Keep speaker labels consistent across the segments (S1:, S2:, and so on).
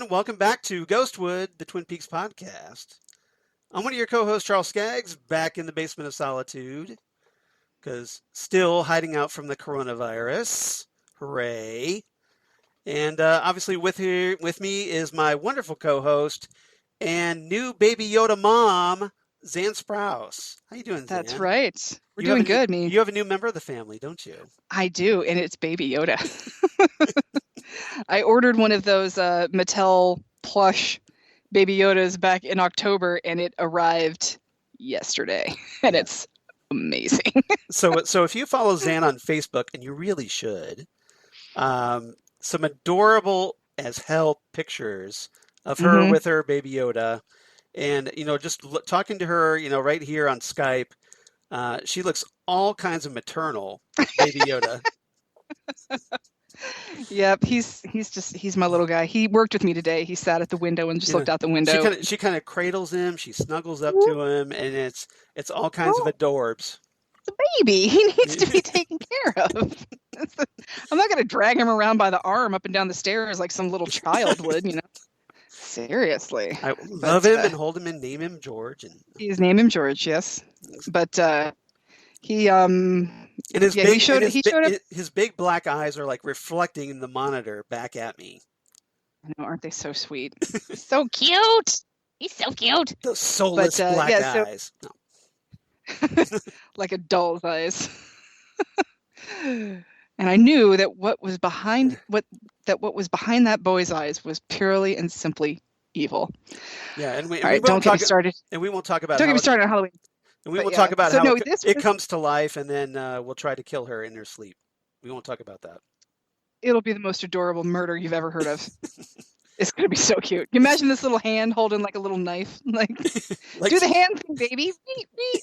S1: everyone. Welcome back to Ghostwood, the Twin Peaks podcast. I'm one of your co-hosts, Charles Skaggs, back in the basement of solitude, because still hiding out from the coronavirus. Hooray. And obviously with me is my wonderful co-host and new Baby Yoda mom, Xan Sprouse. How you doing, Xan?
S2: That's right. We're doing good, me.
S1: You have a new member of the family, don't you?
S2: I do, and it's Baby Yoda. I ordered one of those Mattel plush Baby Yodas back in October, and it arrived yesterday, and it's amazing.
S1: So if you follow Xan on Facebook, and you really should, some adorable as hell pictures of her with her Baby Yoda, and just talking to her, right here on Skype, she looks all kinds of maternal, Baby Yoda.
S2: Yep, he's my little guy. He worked with me today. He sat at the window and just looked out the window.
S1: She kind of cradles him. She snuggles up to him, and it's all kinds of adorbs.
S2: The baby, he needs to be taken care of. I'm not going to drag him around by the arm up and down the stairs like some little child would, Seriously.
S1: I love him and hold him and name him George. And
S2: he's named him George, yes. But he showed up.
S1: His big black eyes are like reflecting in the monitor back at me.
S2: I know, aren't they so sweet? So cute. He's so cute.
S1: Those soulless black eyes. No.
S2: Like a doll's eyes. And I knew that what was behind that boy's eyes was purely and simply evil.
S1: Yeah, and
S2: don't get me started.
S1: And we won't talk about.
S2: Don't get me started on Halloween.
S1: And we will talk about how it comes to life, and then we'll try to kill her in her sleep. We won't talk about that.
S2: It'll be the most adorable murder you've ever heard of. It's going to be so cute. Can you imagine this little hand holding like a little knife? Like do the hand thing, baby.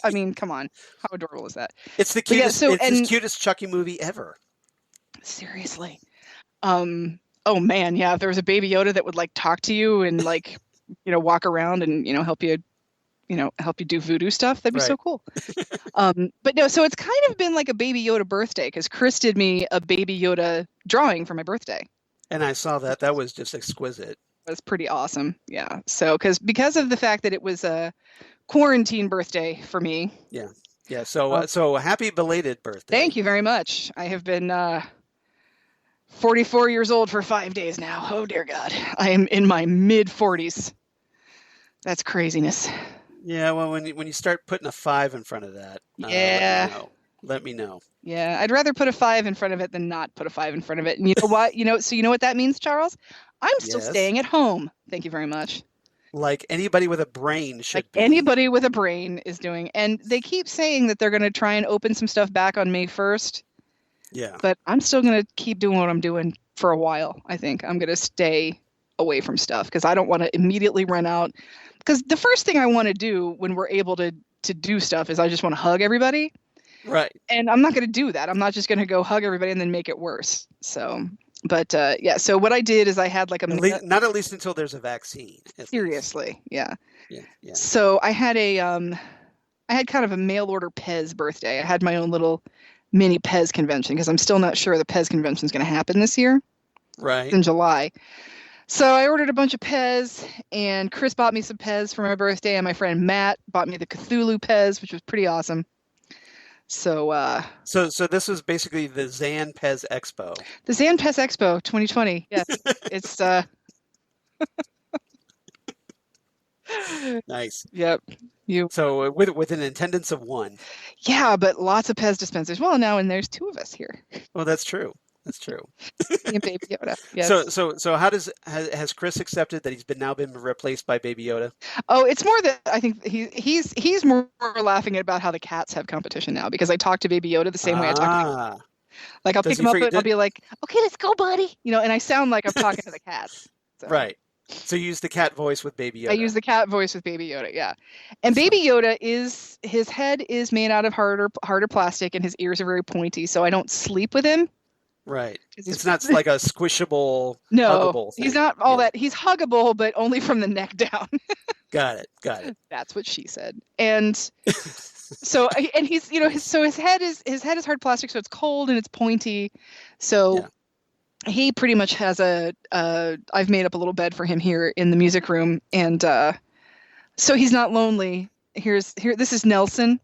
S2: I mean, come on. How adorable is that?
S1: It's the cutest, the cutest Chucky movie ever.
S2: Seriously. Oh man, yeah. If there was a Baby Yoda that would like talk to you and like, walk around and, help you do voodoo stuff, that'd be so cool. But no, so it's kind of been like a Baby Yoda birthday because Chris did me a Baby Yoda drawing for my birthday. And
S1: I saw that. That was just exquisite.
S2: It was pretty awesome. Yeah. So because of the fact that it was a quarantine birthday for me.
S1: Yeah. Yeah. So happy belated birthday.
S2: Thank you very much. I have been 44 years old for 5 days now. Oh dear God. I am in my mid 40s. That's craziness.
S1: Yeah, well, when you start putting a 5 in front of that, let me know.
S2: Yeah, I'd rather put a 5 in front of it than not put a 5 in front of it. And you know what? So you know what that means, Charles? I'm still staying at home. Thank you very much.
S1: Like anybody with a brain should be.
S2: Anybody with a brain is doing. And they keep saying that they're going to try and open some stuff back on May 1st.
S1: Yeah.
S2: But I'm still going to keep doing what I'm doing for a while, I think. I'm going to stay away from stuff because I don't want to immediately run out. Because the first thing I want to do when we're able to do stuff is I just want to hug everybody.
S1: Right.
S2: And I'm not going to do that. I'm not just going to go hug everybody and then make it worse. So, but so what I did is I had like
S1: not at least until there's a vaccine.
S2: Seriously. Yeah.
S1: Yeah.
S2: So I had kind of a mail order Pez birthday. I had my own little mini Pez convention because I'm still not sure the Pez convention is going to happen this year.
S1: Right.
S2: It's in July. So I ordered a bunch of Pez, and Chris bought me some Pez for my birthday, and my friend Matt bought me the Cthulhu Pez, which was pretty awesome. So
S1: so this was basically the Xan Pez Expo.
S2: The Xan Pez Expo 2020. Yes, it's
S1: nice.
S2: Yep.
S1: So with an attendance of 1.
S2: Yeah, but lots of Pez dispensers. Well, now and there's 2 of us here.
S1: Well, that's true. That's true.
S2: Baby Yoda. Yes.
S1: So has Chris accepted that he's now been replaced by Baby Yoda?
S2: Oh, it's more that I think he's more laughing about how the cats have competition now because I talk to Baby Yoda the same way I talk to him. Like I'll pick him up and I'll be like, "Okay, let's go, buddy." And I sound like I'm talking to the cats. So.
S1: Right. So you use the cat voice with Baby Yoda.
S2: I use the cat voice with Baby Yoda, yeah. And Baby Yoda his head is made out of harder plastic and his ears are very pointy, so I don't sleep with him.
S1: Right. It's not like a squishable,
S2: huggable
S1: thing.
S2: He's not all that. He's huggable, but only from the neck down.
S1: Got it.
S2: That's what she said. And so, and he's, his head is hard plastic, so it's cold and it's pointy. So he pretty much has I've made up a little bed for him here in the music room, and so he's not lonely. This is Nelson.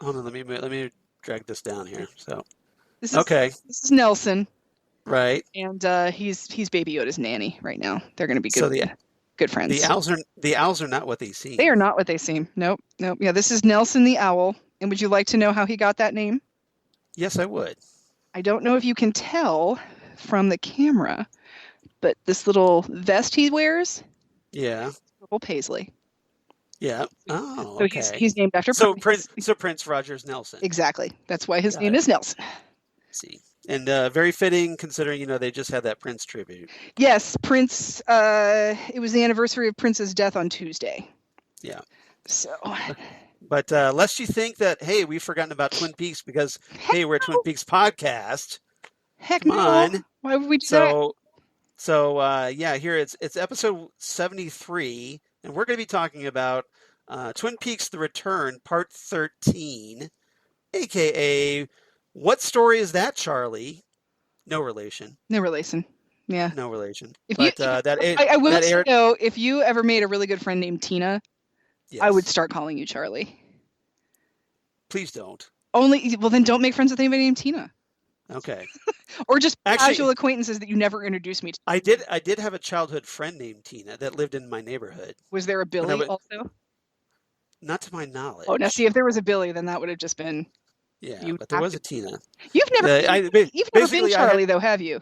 S1: Hold on, let me drag this down here. So
S2: This is Nelson.
S1: Right.
S2: And he's Baby Yoda's nanny right now. They're going to be good,
S1: So
S2: good friends.
S1: The owls are not what they seem.
S2: They are not what they seem. Nope. Yeah, this is Nelson the owl. And would you like to know how he got that name?
S1: Yes, I would.
S2: I don't know if you can tell from the camera, but this little vest he wears.
S1: Yeah.
S2: Little Paisley.
S1: Yeah. Oh,
S2: so
S1: okay.
S2: he's named after
S1: Prince Rogers Nelson.
S2: Exactly. That's why his name is Nelson.
S1: See. And very fitting considering, they just had that Prince tribute.
S2: Yes, Prince. It was the anniversary of Prince's death on Tuesday.
S1: Yeah.
S2: So.
S1: But lest you think that, hey, we've forgotten about Twin Peaks because, hey, we're a Twin Peaks podcast.
S2: Heck Come on. Why would we do that?
S1: So here it's episode 73, and we're going to be talking about Twin Peaks: The Return, Part 13, a.k.a. What story is that, Charlie? No relation.
S2: No relation. Yeah.
S1: No relation.
S2: I will say, though, if you ever made a really good friend named Tina, yes. I would start calling you Charlie.
S1: Please don't.
S2: Well, then don't make friends with anybody named Tina.
S1: Okay.
S2: Or just casual acquaintances that you never introduced me to.
S1: I did have a childhood friend named Tina that lived in my neighborhood.
S2: Was there a Billy also?
S1: Not to my knowledge.
S2: Oh, now see, if there was a Billy, then that would have just been...
S1: Yeah, but there was a Tina.
S2: You've never been Charlie, though, have you?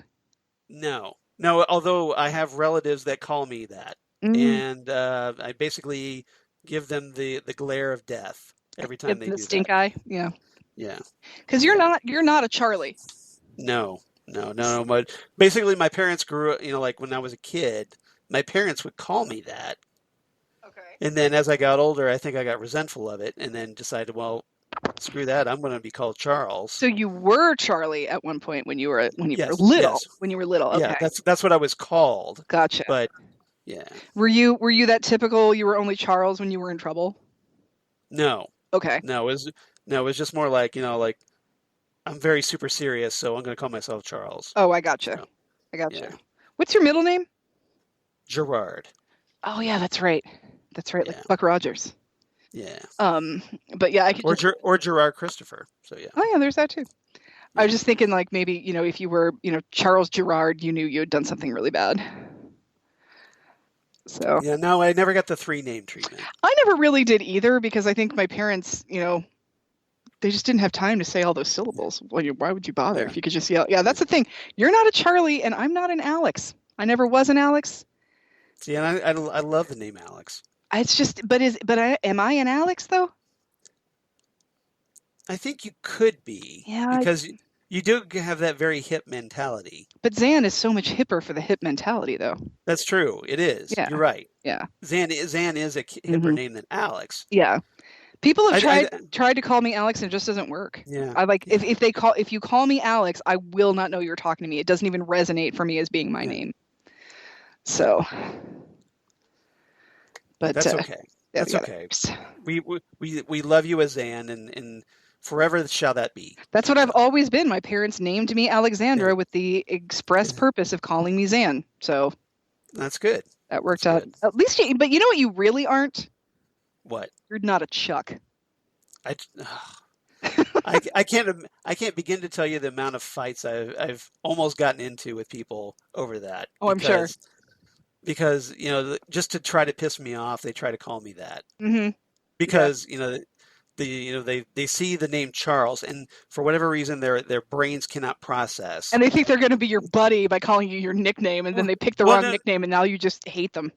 S1: No, although I have relatives that call me that. And I basically give them the glare of death every time they do that.
S2: The stink eye? Yeah.
S1: Yeah.
S2: Because you're not a Charlie.
S1: No. But basically, my parents grew up, like when I was a kid, my parents would call me that.
S2: Okay.
S1: And then as I got older, I think I got resentful of it and then decided, well, screw that, I'm going to be called Charles.
S2: So you were Charlie at one point when you were little.
S1: Yes.
S2: When you were little. Okay.
S1: Yeah, that's what I was called.
S2: Gotcha.
S1: But yeah.
S2: Were you that typical you were only Charles when you were in trouble?
S1: No.
S2: Okay.
S1: No, it was just more like, like I'm very super serious, so I'm going to call myself Charles.
S2: Oh, I gotcha.
S1: So,
S2: Yeah. What's your middle name?
S1: Gerard.
S2: Oh yeah, that's right. Yeah. Like Buck Rogers.
S1: Yeah.
S2: But yeah, I could
S1: or Gerard Christopher. So yeah.
S2: Oh yeah, there's that too. Yeah. I was just thinking like maybe, if you were, Charles Gerard, you knew you had done something really bad. So
S1: yeah, no, I never got the 3-name treatment.
S2: I never really did either because I think my parents, they just didn't have time to say all those syllables. Well, why would you bother if you could just yell? Yeah, that's the thing. You're not a Charlie, and I'm not an Alex. I never was an Alex.
S1: See, and I love the name Alex.
S2: It's just, am I an Alex though?
S1: I think you could be.
S2: Yeah.
S1: Because you do have that very hip mentality.
S2: But Xan is so much hipper for the hip mentality, though.
S1: That's true. It is. Yeah. You're right.
S2: Yeah.
S1: Xan is a hipper name than Alex.
S2: Yeah. People have tried to call me Alex and it just doesn't work.
S1: Yeah.
S2: If you call me Alex, I will not know you're talking to me. It doesn't even resonate for me as being my name. So. But
S1: that's okay. That's okay. We love you as Xan and forever shall that be.
S2: That's what I've always been. My parents named me Alexandra with the express purpose of calling me Xan. So
S1: that's good.
S2: That worked out. At least but you know what you really aren't?
S1: What?
S2: You're not a Chuck.
S1: I can't begin to tell you the amount of fights I've almost gotten into with people over that.
S2: Oh, I'm sure.
S1: Because, just to try to piss me off, they try to call me that.
S2: Mm-hmm.
S1: Because, they see the name Charles, and for whatever reason, their brains cannot process.
S2: And they think they're going to be your buddy by calling you your nickname, and then they pick the wrong nickname, and now you just hate them.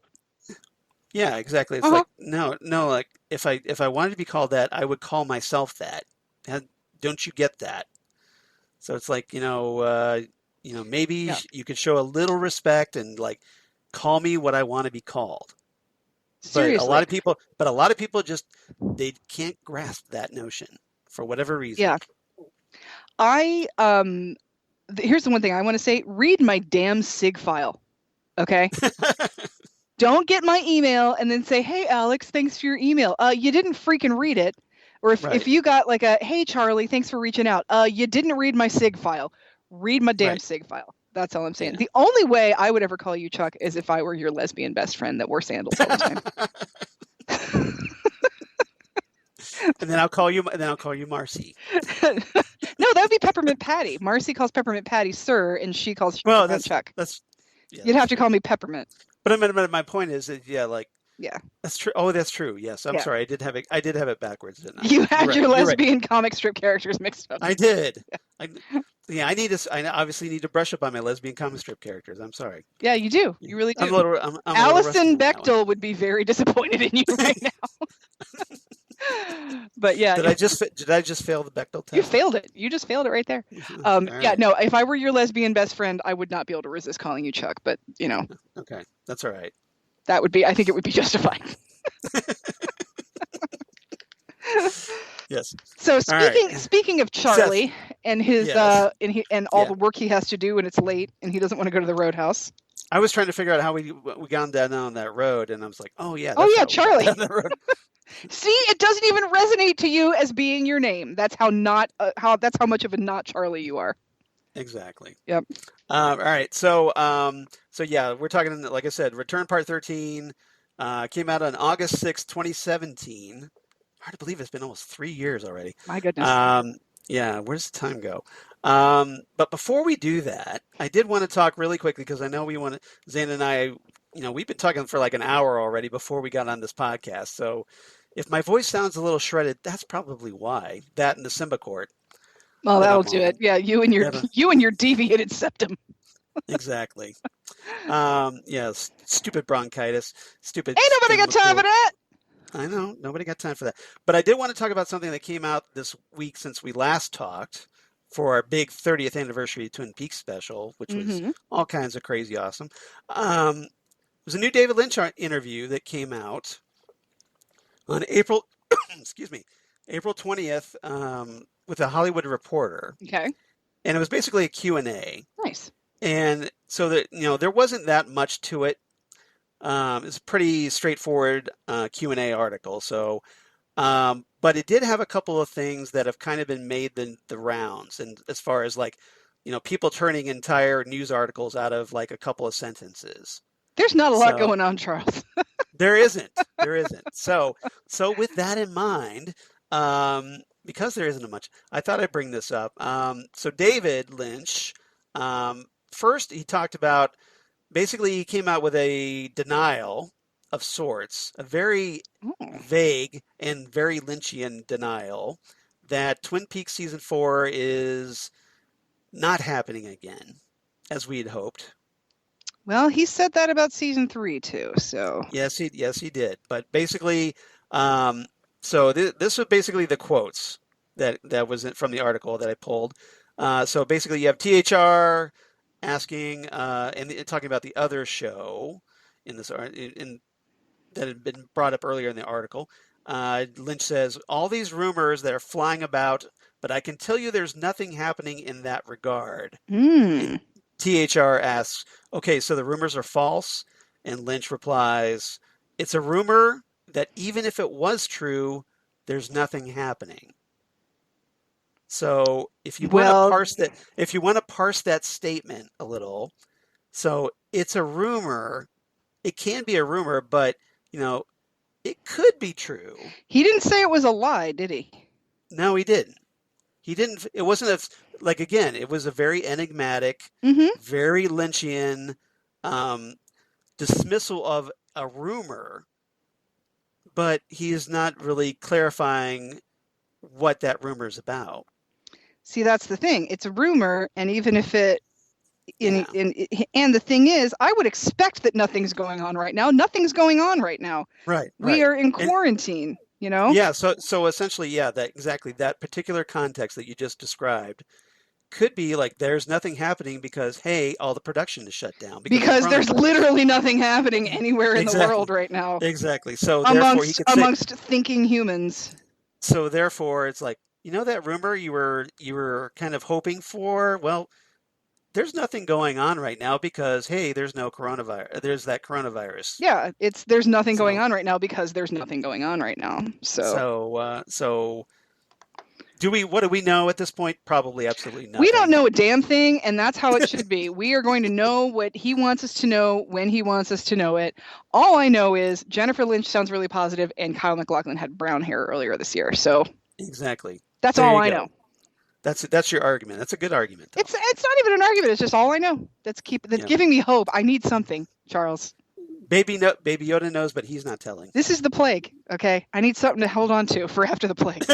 S1: Yeah, exactly. It's like no. Like if I wanted to be called that, I would call myself that. Don't you get that? So it's like maybe you could show a little respect and like. Call me what I want to be called.
S2: Seriously.
S1: But a lot of people just they can't grasp that notion for whatever reason.
S2: Yeah. Here's the one thing I want to say. Read my damn SIG file. Okay? Don't get my email and then say, "Hey Alex, thanks for your email." You didn't freaking read it. Or if you got like a, "Hey Charlie, thanks for reaching out." You didn't read my SIG file. Read my damn SIG file. That's all I'm saying. The only way I would ever call you Chuck is if I were your lesbian best friend that wore sandals all the time.
S1: And then I'll call you Marcy.
S2: No, that would be Peppermint Patty. Marcy calls Peppermint Patty Sir, and she calls Chuck. You'd have to call me Peppermint.
S1: But my point is that
S2: yeah,
S1: that's true. Oh, that's true. Yes, I'm sorry. I did have it backwards, didn't I?
S2: You had your lesbian comic strip characters mixed up.
S1: I did. I obviously need to brush up on my lesbian comic strip characters. I'm sorry.
S2: Yeah, you do. You really do.
S1: I'm
S2: Allison Bechtel would be very disappointed in you right now. But yeah,
S1: did I just fail the Bechtel test?
S2: You failed it. You just failed it right there. Yeah, no. If I were your lesbian best friend, I would not be able to resist calling you Chuck. But
S1: okay, that's all right.
S2: That would be. I think it would be justified.
S1: Yes.
S2: So speaking of Charlie
S1: Seth,
S2: and his and all the work he has to do, and it's late, and he doesn't want to go to the roadhouse.
S1: I was trying to figure out how we got down that road, and I was like, oh yeah,
S2: Charlie. See, it doesn't even resonate to you as being your name. That's how much of a not Charlie you are.
S1: Exactly.
S2: Yep.
S1: All right. So yeah, we're talking, like I said, Return Part 13 came out on August 6th, 2017. Hard to believe it's been almost 3 years already.
S2: My goodness.
S1: Yeah. Where's the time go? But before we do that, I did want to talk really quickly because I know Xan and I, we've been talking for like an hour already before we got on this podcast. So if my voice sounds a little shredded, that's probably why. That and the Symbicort.
S2: Well, that'll do it. Yeah, you and your deviated septum.
S1: Exactly. Stupid bronchitis. Stupid.
S2: Ain't nobody got time for that.
S1: I know. Nobody got time for that. But I did want to talk about something that came out this week since we last talked for our big 30th anniversary Twin Peaks special, which was all kinds of crazy awesome. It was a new David Lynch interview that came out on April 20th with a Hollywood Reporter.
S2: Okay.
S1: And it was basically a Q&A.
S2: Nice.
S1: And so that there wasn't that much to it. It's a pretty straightforward Q&A article. So, but it did have a couple of things that have kind of been made the rounds, and as far as people turning entire news articles out of like a couple of sentences.
S2: There's not a lot going on, Charles.
S1: There isn't. So with that in mind, because there isn't much, I thought I'd bring this up. So David Lynch, first he talked about, basically he came out with a denial of sorts, a very vague and very Lynchian denial that Twin Peaks Season 4 is not happening again, as we had hoped.
S2: Well, he said that about Season 3 too, so.
S1: Yes, he did. But basically, so this was basically the quotes that was from the article that I pulled. So basically, you have THR asking and talking about the other show that had been brought up earlier in the article. Lynch says, all these rumors that are flying about, but I can tell you there's nothing happening in that regard. THR asks, okay, so the rumors are false? And Lynch replies, it's a rumor that even if it was true, there's nothing happening. So if you want to parse that statement a little, so it's a rumor. It can be a rumor, but it could be true.
S2: He didn't say it was a lie, did he?
S1: No, he didn't. He didn't. It wasn't again, it was a very enigmatic, very Lynchian dismissal of a rumor, but he is not really clarifying what that rumor is about.
S2: See, that's the thing. It's a rumor, and even if and the thing is, I would expect that nothing's going on right now. Nothing's going on right now.
S1: Right.
S2: We are in quarantine,
S1: Yeah, so essentially, that particular context that you just described could be like there's nothing happening because, hey, all the production is shut down.
S2: Because there's literally nothing happening anywhere in the world right now.
S1: Exactly. So therefore he could
S2: amongst thinking humans.
S1: So therefore it's like, that rumor you were kind of hoping for? Well, there's nothing going on right now because, hey, there's no coronavirus. There's that coronavirus.
S2: Yeah, there's nothing going on right now because there's nothing going on right now. So
S1: What do we know at this point? Probably absolutely nothing.
S2: We don't know a damn thing, and that's how it should be. We are going to know what he wants us to know when he wants us to know it. All I know is Jennifer Lynch sounds really positive, and Kyle MacLachlan had brown hair earlier this year. So
S1: exactly.
S2: That's
S1: There
S2: all
S1: you
S2: I
S1: go.
S2: know.
S1: That's your argument. That's a good argument, though.
S2: It's not even an argument. It's just all I know. That's giving me hope. I need something, Charles.
S1: Baby Yoda knows, but he's not telling.
S2: This is the plague, okay? I need something to hold on to for after the plague.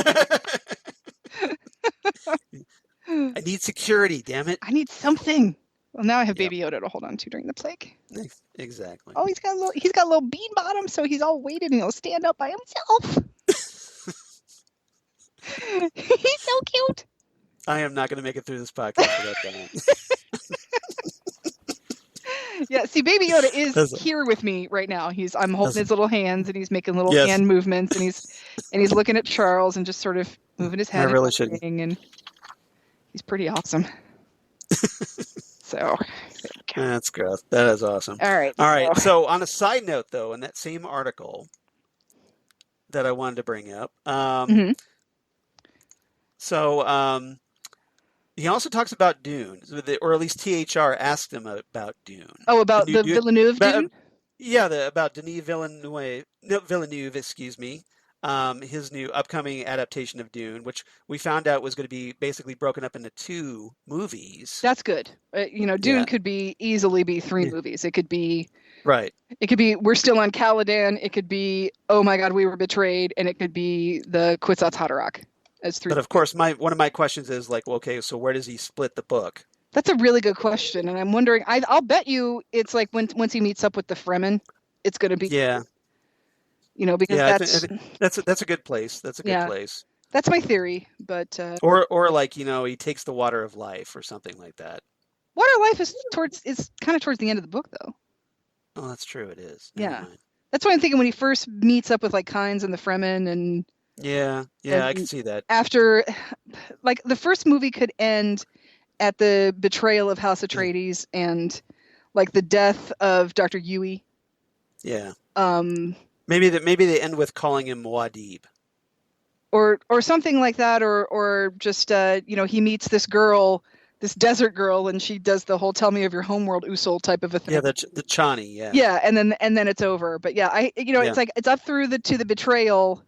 S1: I need security, damn it.
S2: I need something. Well, now I have Baby Yoda to hold on to during the plague.
S1: Exactly.
S2: Oh, he's got a little bean bottom, so he's all weighted and he'll stand up by himself. He's so cute.
S1: I am not going to make it through this podcast without that.
S2: Yeah, see, Baby Yoda is here with me right now. I'm holding his little hands, and he's making little hand movements, and he's looking at Charles and just sort of moving his head.
S1: I really shouldn't.
S2: And he's pretty awesome. So
S1: that's gross. That is awesome.
S2: All right.
S1: So on a side note, though, in that same article that I wanted to bring up, he also talks about Dune, or at least THR asked him about Dune.
S2: Oh, about the Villeneuve Dune?
S1: Yeah, about Denis Villeneuve, excuse me. His new upcoming adaptation of Dune, which we found out was going to be basically broken up into 2 movies.
S2: That's good. Dune could easily be 3 movies. It could be It could be We're Still on Caladan. It could be Oh My God, We Were Betrayed, and it could be the Kwisatz Haderach.
S1: But of course, one of my questions is like, well, okay, so where does he split the book?
S2: That's a really good question, and I'm wondering. I'll bet you it's like once he meets up with the Fremen, it's going to be because
S1: that's a good place. That's a good place.
S2: That's my theory, but
S1: or like he takes the Water of Life or something like that.
S2: Water of Life is kind of towards the end of the book, though.
S1: Oh, that's true. It is.
S2: Yeah, that's why I'm thinking when he first meets up with like Kynes and the Fremen and.
S1: Yeah, I can see that.
S2: After, like, the first movie could end at the betrayal of House Atreides and, like, the death of Dr. Yueh.
S1: Yeah. Maybe they end with calling him Muad'Dib.
S2: Or something like that, or just he meets this girl, this desert girl, and she does the whole "tell me of your homeworld" Usul type of a thing.
S1: Yeah, the Chani. Yeah.
S2: Yeah, and then it's over. But yeah, it's like it's up through to the betrayal.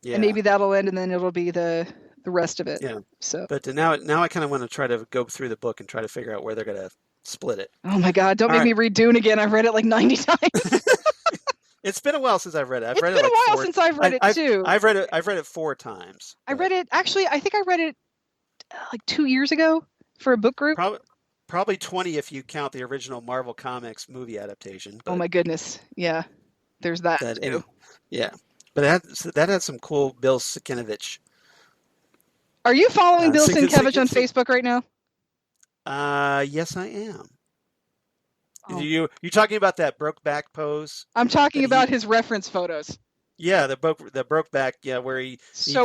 S2: Yeah. And maybe that'll end, and then it'll be the rest of it. Yeah. So.
S1: But now I kind of want to try to go through the book and try to figure out where they're going to split it.
S2: Oh my God! Don't make me read Dune again. I've read it like 90 times.
S1: It's been a while since I've read it.
S2: It's been a while since I've read it too.
S1: I've read it 4 times.
S2: I read it actually. I think I read it like 2 years ago for a book group.
S1: Probably 20 if you count the original Marvel Comics movie adaptation.
S2: Oh my goodness! Yeah, there's that too.
S1: Yeah. But that had some cool Bill Sienkiewicz.
S2: Are you following Bill Sienkiewicz on Facebook right now?
S1: Yes, I am. Oh. You talking about that Brokeback pose?
S2: I'm talking about his reference photos.
S1: Yeah, the Brokeback. Yeah, where he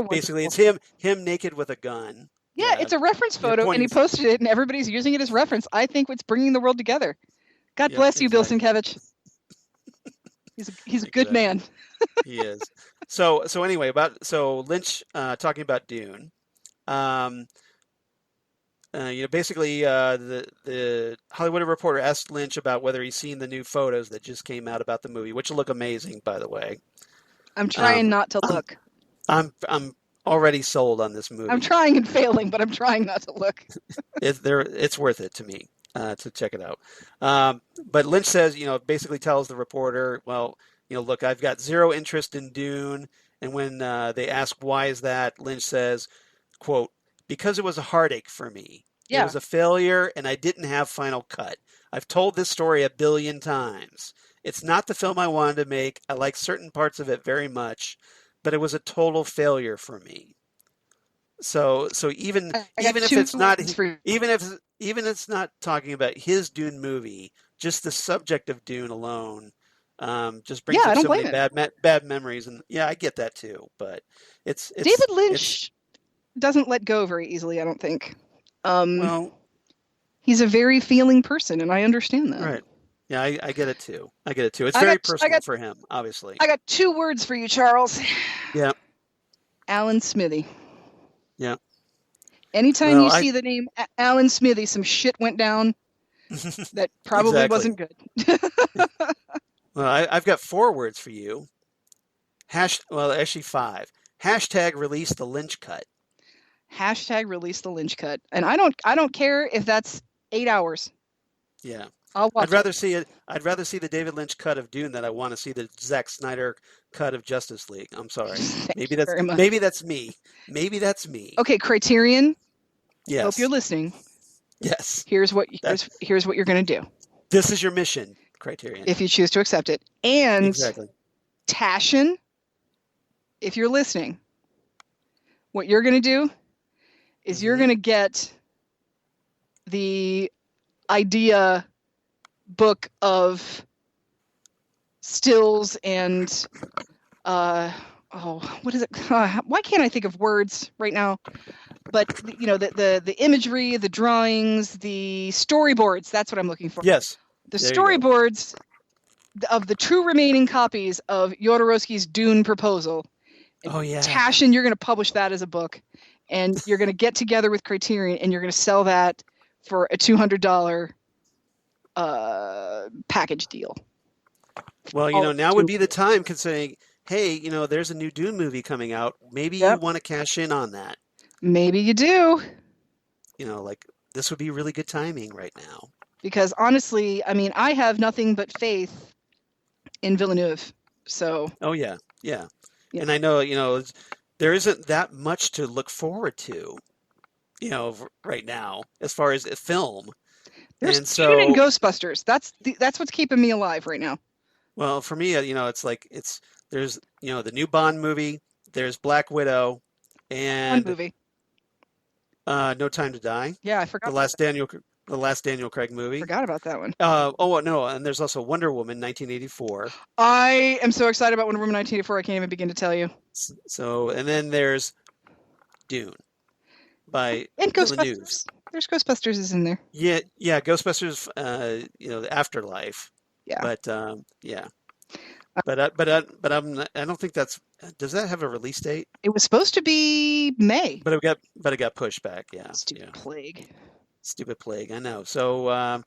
S1: basically it's him naked with a gun.
S2: Yeah, it's a reference photo, and he posted it, and everybody's using it as reference. I think it's bringing the world together. God bless you, Bill Sienkiewicz. He's a good man.
S1: He is. So anyway, Lynch talking about Dune. Basically, the Hollywood Reporter asked Lynch about whether he's seen the new photos that just came out about the movie, which look amazing, by the way.
S2: I'm trying not to look.
S1: I'm already sold on this movie.
S2: I'm trying and failing, but I'm trying not to look.
S1: It's worth it to me to check it out. But Lynch says, basically tells the reporter, well, look, I've got zero interest in Dune. And when they ask why is that, Lynch says, quote, because it was a heartache for me. Yeah. It was a failure, and I didn't have final cut. I've told this story 1 billion times. It's not the film I wanted to make. I like certain parts of it very much, but it was a total failure for me. So even if it's not it's not talking about his Dune movie, just the subject of Dune alone, just brings up so many bad memories, and I get that too. But it's
S2: David Lynch doesn't let go very easily, I don't think. Well, he's a very feeling person, and I understand that.
S1: Right. Yeah, I get it too. It's very personal for him, obviously.
S2: I got 2 words for you, Charles.
S1: Yeah.
S2: Alan Smithy.
S1: Yeah.
S2: Anytime
S1: Well,
S2: you see the name Alan Smithy, some shit went down that probably
S1: exactly.
S2: wasn't good.
S1: Well, I've got 4 words for you. Well, actually 5. Hashtag release the lynch cut.
S2: Hashtag release the lynch cut. And I don't care if that's 8 hours.
S1: Yeah.
S2: I'll watch
S1: I'd rather see it. I'd rather see the David Lynch cut of Dune than I want to see the Zack Snyder cut of Justice League. I'm sorry.
S2: Thank
S1: Maybe
S2: you
S1: that's
S2: very much.
S1: maybe that's me. Maybe that's me.
S2: Okay, Criterion.
S1: Yes.
S2: Hope you're listening.
S1: Yes.
S2: Here's what you're going to do.
S1: This is your mission, Criterion.
S2: If you choose to accept it. And
S1: exactly.
S2: Tashin, if you're listening, what you're going to do is you're going to get the idea book of stills and what is it? Why can't I think of words right now? But the imagery, the drawings, the storyboards, that's what I'm looking for.
S1: Yes.
S2: The storyboards of the 2 remaining copies of Jodorowsky's Dune proposal. And Tashin, you're going to publish that as a book, and you're going to get together with Criterion, and you're going to sell that for a $200 package deal.
S1: Well, now would be the time, considering, hey, there's a new Dune movie coming out. Maybe you want to cash in on that.
S2: Maybe you do.
S1: This would be really good timing right now.
S2: Because honestly, I mean, I have nothing but faith in Villeneuve. So.
S1: Oh yeah. And I know, there isn't that much to look forward to, right now as far as a film.
S2: There's Dune and Ghostbusters. That's what's keeping me alive right now.
S1: Well, for me, there's the new Bond movie, there's Black Widow, and
S2: Bond movie.
S1: No Time to Die.
S2: Yeah, I forgot.
S1: The last Daniel Craig movie.
S2: Forgot about that one.
S1: No, and there's also Wonder Woman 1984.
S2: I am so excited about Wonder Woman 1984. I can't even begin to tell you.
S1: So, and then there's Dune by
S2: and
S1: Villeneuve.
S2: Ghostbusters. There's Ghostbusters is in there.
S1: Yeah, Ghostbusters. The Afterlife. Yeah. But yeah. But I don't think that's. Does that have a release date?
S2: It was supposed to be May.
S1: But it got pushed back. Yeah.
S2: Stupid
S1: plague. I know. So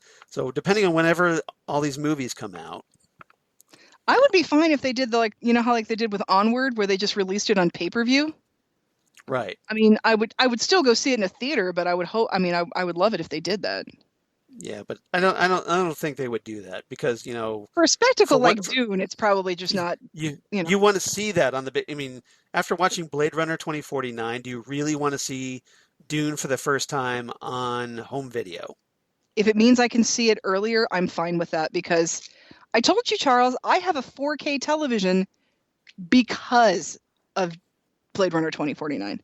S1: depending on whenever all these movies come out,
S2: I would be fine if they did how they did with Onward, where they just released it on pay-per-view.
S1: Right.
S2: I mean, I would still go see it in a theater, but I would hope. I mean, I would love it if they did that.
S1: Yeah, but I don't think they would do that because
S2: for a spectacle like Dune, it's probably just not.
S1: You want to see that on the. I mean, after watching Blade Runner 2049, do you really want to see Dune for the first time on home video?
S2: If it means I can see it earlier, I'm fine with that because I told you, Charles, I have a 4K television because of Blade Runner 2049.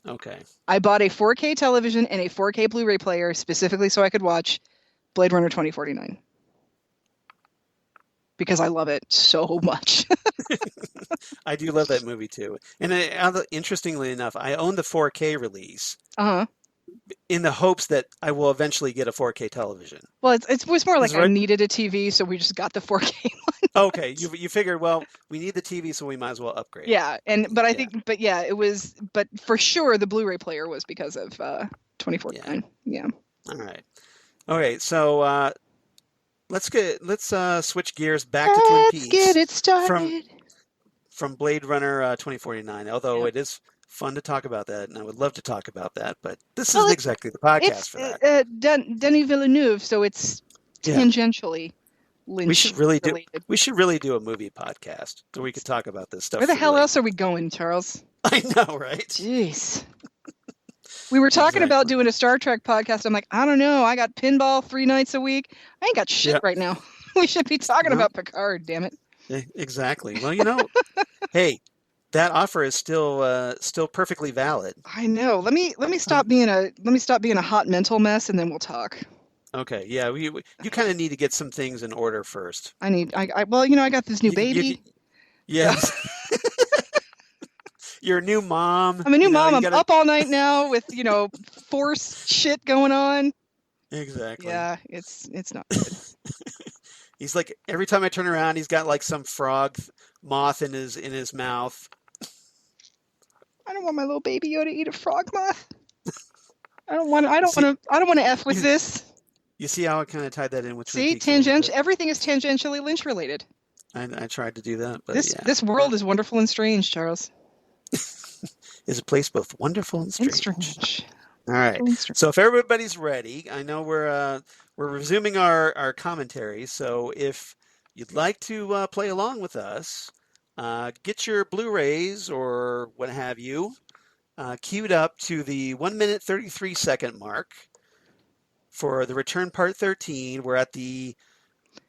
S1: Okay.
S2: I bought a 4K television and a 4K Blu-ray player specifically so I could watch Blade Runner 2049. Because I love it so much.
S1: I do love that movie too. And interestingly enough, I own the 4K release.
S2: Uh-huh.
S1: In the hopes that I will eventually get a 4K television.
S2: Well, it was more like I needed a TV, so we just got the 4K one.
S1: Okay, you figured, well, we need the TV, so we might as well upgrade.
S2: Yeah, but for sure the Blu-ray player was because of 2049. Yeah.
S1: All right. Okay, so let's switch gears back to Twin Peaks.
S2: Let's get it started.
S1: From Blade Runner 2049. Although it is fun to talk about that, and I would love to talk about that, but this isn't exactly the podcast for that.
S2: Denis Villeneuve, so it's tangentially Lynch related.
S1: We should really do a movie podcast so we could talk about this stuff.
S2: Where the hell else are we going, Charles?
S1: I know, right?
S2: Jeez. We were talking about doing a Star Trek podcast. I'm like, I don't know. I got pinball 3 nights a week. I ain't got shit right now. We should be talking about Picard, damn it.
S1: Exactly. Well, hey, that offer is still perfectly valid.
S2: I know. Let me stop being a hot mental mess, and then we'll talk.
S1: Okay. Yeah. You kind of need to get some things in order first.
S2: I got this new baby.
S1: Yes. You're a new mom.
S2: I'm a new mom. I'm up all night now with force shit going on.
S1: Exactly.
S2: Yeah. It's not good.
S1: He's like, every time I turn around, he's got like some frog moth in his mouth.
S2: I don't want my little baby Yoda to eat a frog moth. I don't want to F with this.
S1: You see how I kind of tied that in with Twin
S2: See,
S1: Peaks a little bit?
S2: everything is tangentially Lynch related.
S1: I tried to do that, but
S2: this world is wonderful and strange, Charles.
S1: Is a place both wonderful and strange. All right.
S2: Strange.
S1: So if everybody's ready, I know we're resuming our commentary. So if you'd like to play along with us, get your Blu-rays or what have you queued up to the 1 minute 33 second mark for the return part 13. We're at the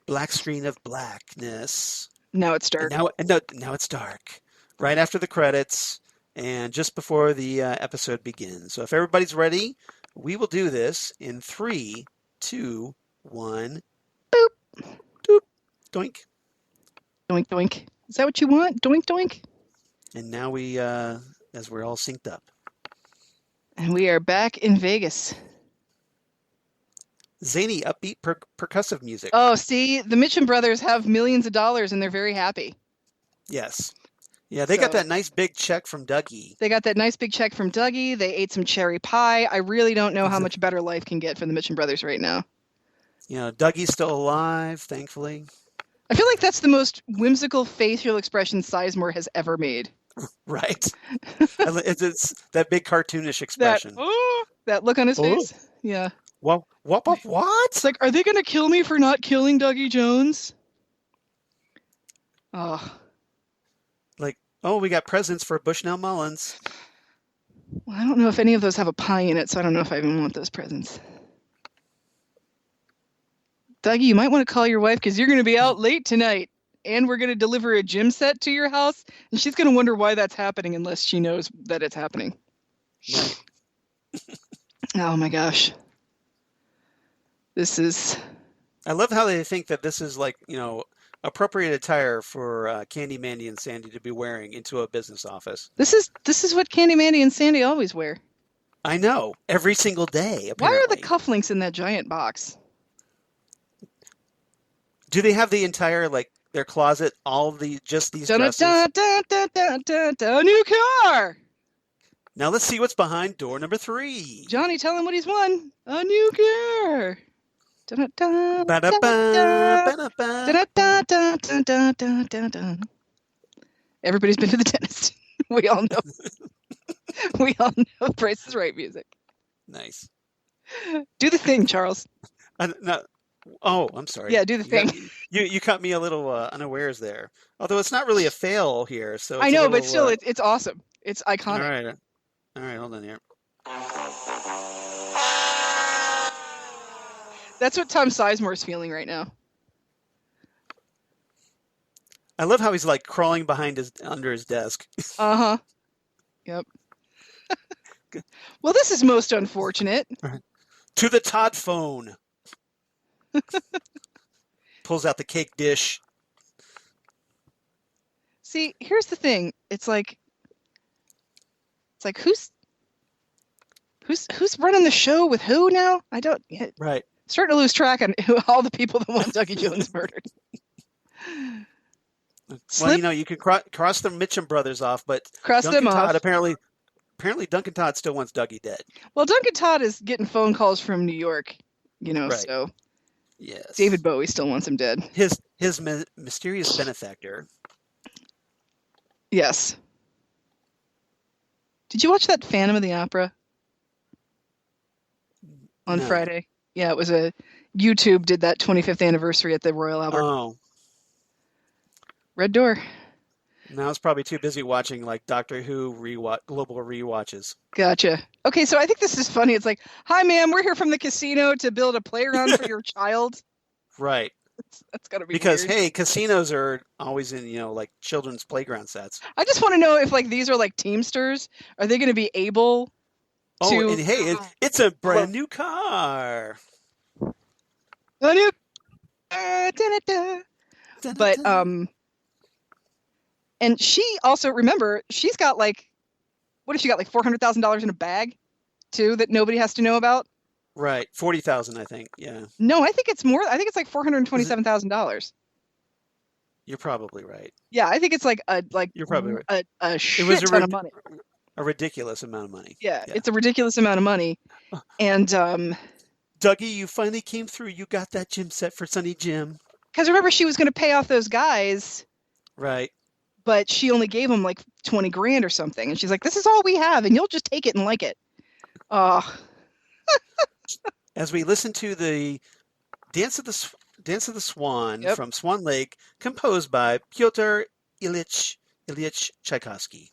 S1: black screen of blackness.
S2: Now it's dark.
S1: Now it's dark. Right after the credits and just before the episode begins. So if everybody's ready, we will do this in 3, 2, 1.
S2: Boop.
S1: Doop. Doink.
S2: Doink, doink. Is that what you want? Doink, doink.
S1: And now we, as we're all synced up.
S2: And we are back in Vegas.
S1: Zany, upbeat, percussive music.
S2: Oh, see, the Mitchum brothers have millions of dollars and they're very happy.
S1: Yes. Yeah, they got that nice big check from Dougie.
S2: They ate some cherry pie. I really don't know how much better life can get for the Mitchum brothers right now. You know,
S1: Dougie's still alive, thankfully.
S2: I feel like that's the most whimsical facial expression Sizemore has ever made.
S1: Right. it's that big cartoonish expression.
S2: That look on his face. Yeah.
S1: What?
S2: It's like, are they going to kill me for not killing Dougie Jones? Oh.
S1: Like, we got presents for Bushnell Mullins.
S2: Well, I don't know if any of those have a pie in it, so I don't know if I even want those presents. Dougie, you might want to call your wife because you're going to be out late tonight. And we're going to deliver a gym set to your house. And she's going to wonder why that's happening unless she knows that it's happening.
S1: Right.
S2: Oh, my gosh.
S1: I love how they think that this is like, appropriate attire for Candy, Mandy, and Sandy to be wearing into a business office.
S2: This is what Candy, Mandy, and Sandy always wear.
S1: I know. Every single day, apparently.
S2: Why are the cufflinks in that giant box?
S1: Do they have the entire, their closet, just these dresses?
S2: A new car!
S1: Now let's see what's behind door number 3.
S2: Johnny, tell him what he's won. A new car! Everybody's been to the dentist. We all know Price is Right music.
S1: Nice.
S2: Do the thing, Charles.
S1: I'm sorry.
S2: Yeah, do the thing.
S1: You caught me a little unawares there. Although it's not really a fail here, so it's
S2: I know, but still, it's awesome. It's iconic.
S1: All right, hold on here.
S2: That's what Tom Sizemore's feeling right now.
S1: I love how he's crawling under his desk.
S2: Uh-huh. Yep. Well, this is most unfortunate.
S1: Right. To the Todd phone. Pulls out the cake dish.
S2: See, here's the thing. It's like who's running the show with who now? I don't.
S1: Right.
S2: Starting to lose track on all the people that want Dougie Jones murdered.
S1: Well, you can cross the Mitchum brothers off, but
S2: Duncan
S1: Todd apparently Duncan Todd still wants Dougie dead.
S2: Well, Duncan Todd is getting phone calls from New York, right. So
S1: yes,
S2: David Bowie still wants him dead.
S1: His mysterious benefactor.
S2: Yes. Did you watch that Phantom of the Opera on Friday? Yeah, it was YouTube did that 25th anniversary at the Royal Albert.
S1: Oh.
S2: Red Door.
S1: Now I was probably too busy watching Doctor Who global rewatches.
S2: Gotcha. Okay, so I think this is funny. It's like, hi, ma'am, we're here from the casino to build a playground for your child.
S1: Right.
S2: That's gotta be
S1: because
S2: weird.
S1: Hey, casinos are always in children's playground sets.
S2: I just want to know if these are Teamsters. Are they going to be able to?
S1: Oh, and hey, it's a brand new car.
S2: A new. But and she also, remember, she's got what if she got $400,000 in a bag too that nobody has to know about?
S1: Right, 40,000, I think. Yeah.
S2: No, I think it's more. I think it's $427,000.
S1: You're probably right.
S2: Yeah, I think it's
S1: You're probably right.
S2: A shit ton of money.
S1: A ridiculous amount of money.
S2: Yeah, it's a ridiculous amount of money. And
S1: Dougie, you finally came through. You got that gym set for Sonny Jim.
S2: Because remember, she was going to pay off those guys.
S1: Right.
S2: But she only gave them like 20 grand or something. And she's like, this is all we have, and you'll just take it and like it.
S1: As we listen to the Dance of the Swan from Swan Lake, composed by Pyotr Ilyich Tchaikovsky.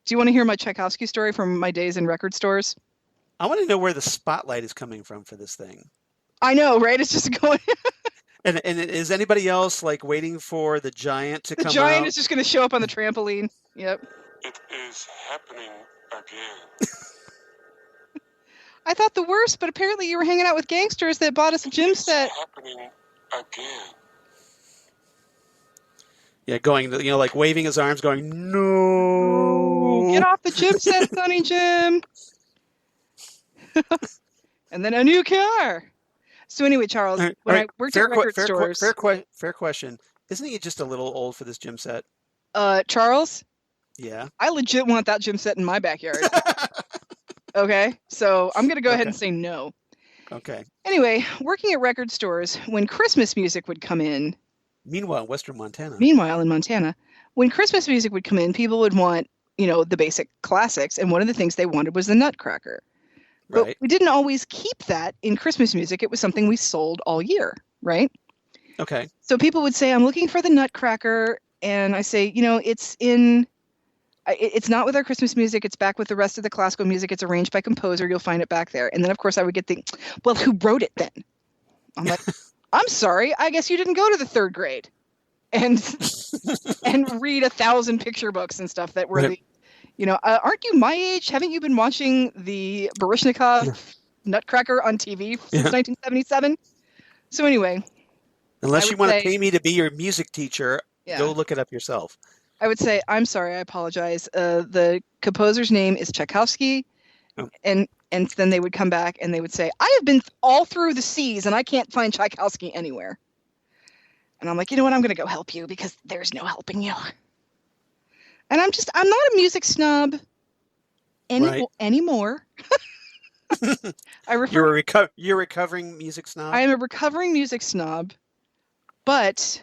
S2: Do you want to hear my Tchaikovsky story from my days in record stores?
S1: I want to know where the spotlight is coming from for this thing.
S2: I know, right? It's just going...
S1: And is anybody else like waiting for the giant to come out?
S2: The giant is just going to show up on the trampoline. Yep.
S3: It is happening again.
S2: I thought the worst, but apparently you were hanging out with gangsters that bought us a gym set.
S3: It's happening again.
S1: Yeah, going, like waving his arms, going, no.
S2: Get off the gym set, Sonny Jim. And then a new car. So anyway, Charles, when I worked at record stores...
S1: Fair question. Isn't he just a little old for this gym set?
S2: Charles?
S1: Yeah.
S2: I legit want that gym set in my backyard. Okay? So I'm going to go ahead and say no.
S1: Okay.
S2: Anyway, working at record stores, when Christmas music would come in...
S1: Meanwhile, in Montana,
S2: when Christmas music would come in, people would want, the basic classics. And one of the things they wanted was the Nutcracker. But we didn't always keep that in Christmas music. It was something we sold all year, right?
S1: Okay.
S2: So people would say, I'm looking for the Nutcracker. And I say, it's not with our Christmas music. It's back with the rest of the classical music. It's arranged by composer. You'll find it back there. And then, of course, I would get well, who wrote it then? I'm like, I'm sorry. I guess you didn't go to the third grade and read 1,000 picture books and stuff that were aren't you my age? Haven't you been watching the Baryshnikov Nutcracker on TV since 1977? So anyway.
S1: Unless you want to pay me to be your music teacher, go look it up yourself.
S2: I would say, I'm sorry, I apologize. The composer's name is Tchaikovsky. Oh. And then they would come back and they would say, I have been all through the seas and I can't find Tchaikovsky anywhere. And I'm like, you know what? I'm going to go help you because there's no helping you. And I'm not a music snob anymore.
S1: You're a recovering music snob?
S2: I am a recovering music snob, but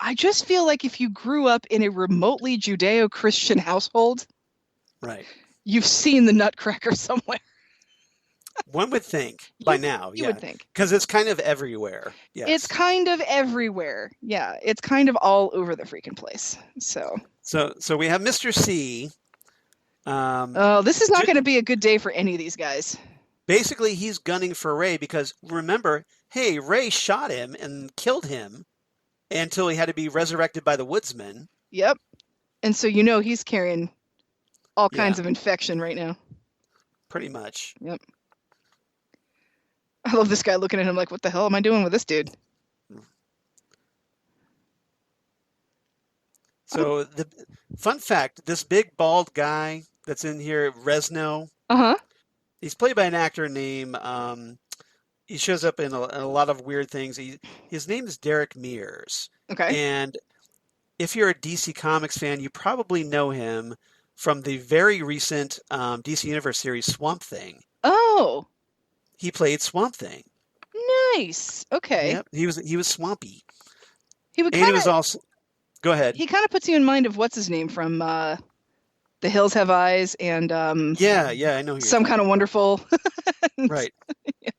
S2: I just feel like if you grew up in a remotely Judeo-Christian household,
S1: right,
S2: you've seen the Nutcracker somewhere.
S1: One would think by now,
S2: you would think.
S1: Because it's kind of everywhere. Yes.
S2: It's kind of everywhere. Yeah, it's kind of all over the freaking place. So
S1: we have Mr. C.
S2: This is not going to be a good day for any of these guys.
S1: Basically, he's gunning for Ray because, remember, hey, Ray shot him and killed him until he had to be resurrected by the woodsman.
S2: Yep. And so he's carrying all kinds of infection right now.
S1: Pretty much.
S2: Yep. I love this guy looking at him like, what the hell am I doing with this dude?
S1: So the fun fact, this big bald guy that's in here, Resno, he's played by an actor named, he shows up in a lot of weird things. His name is Derek Mears.
S2: Okay.
S1: And if you're a DC Comics fan, you probably know him from the very recent DC Universe series Swamp Thing.
S2: Oh.
S1: He played Swamp Thing.
S2: Nice. Okay.
S1: Yep. He was Swampy.
S2: He was
S1: also. Go ahead.
S2: He kind of puts you in mind of what's his name from The Hills Have Eyes and
S1: yeah, I know.
S2: Some Kind of Wonderful.
S1: Right.
S2: Yeah.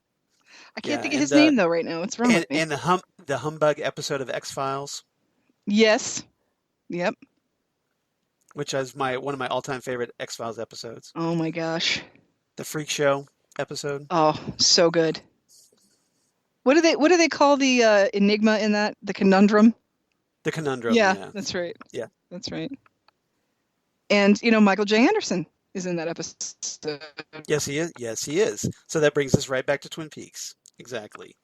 S2: I can't think of his name though right now. What's wrong with me?
S1: And the Humbug episode of X-Files.
S2: Yes. Yep.
S1: Which is one of my all-time favorite X-Files episodes.
S2: Oh my gosh.
S1: The Freak Show episode.
S2: Oh, so good. What do they call the enigma in that? The conundrum?
S1: The conundrum.
S2: Yeah, that's right.
S1: Yeah.
S2: That's right. And Michael J. Anderson is in that episode.
S1: Yes, he is. Yes, he is. So that brings us right back to Twin Peaks. Exactly.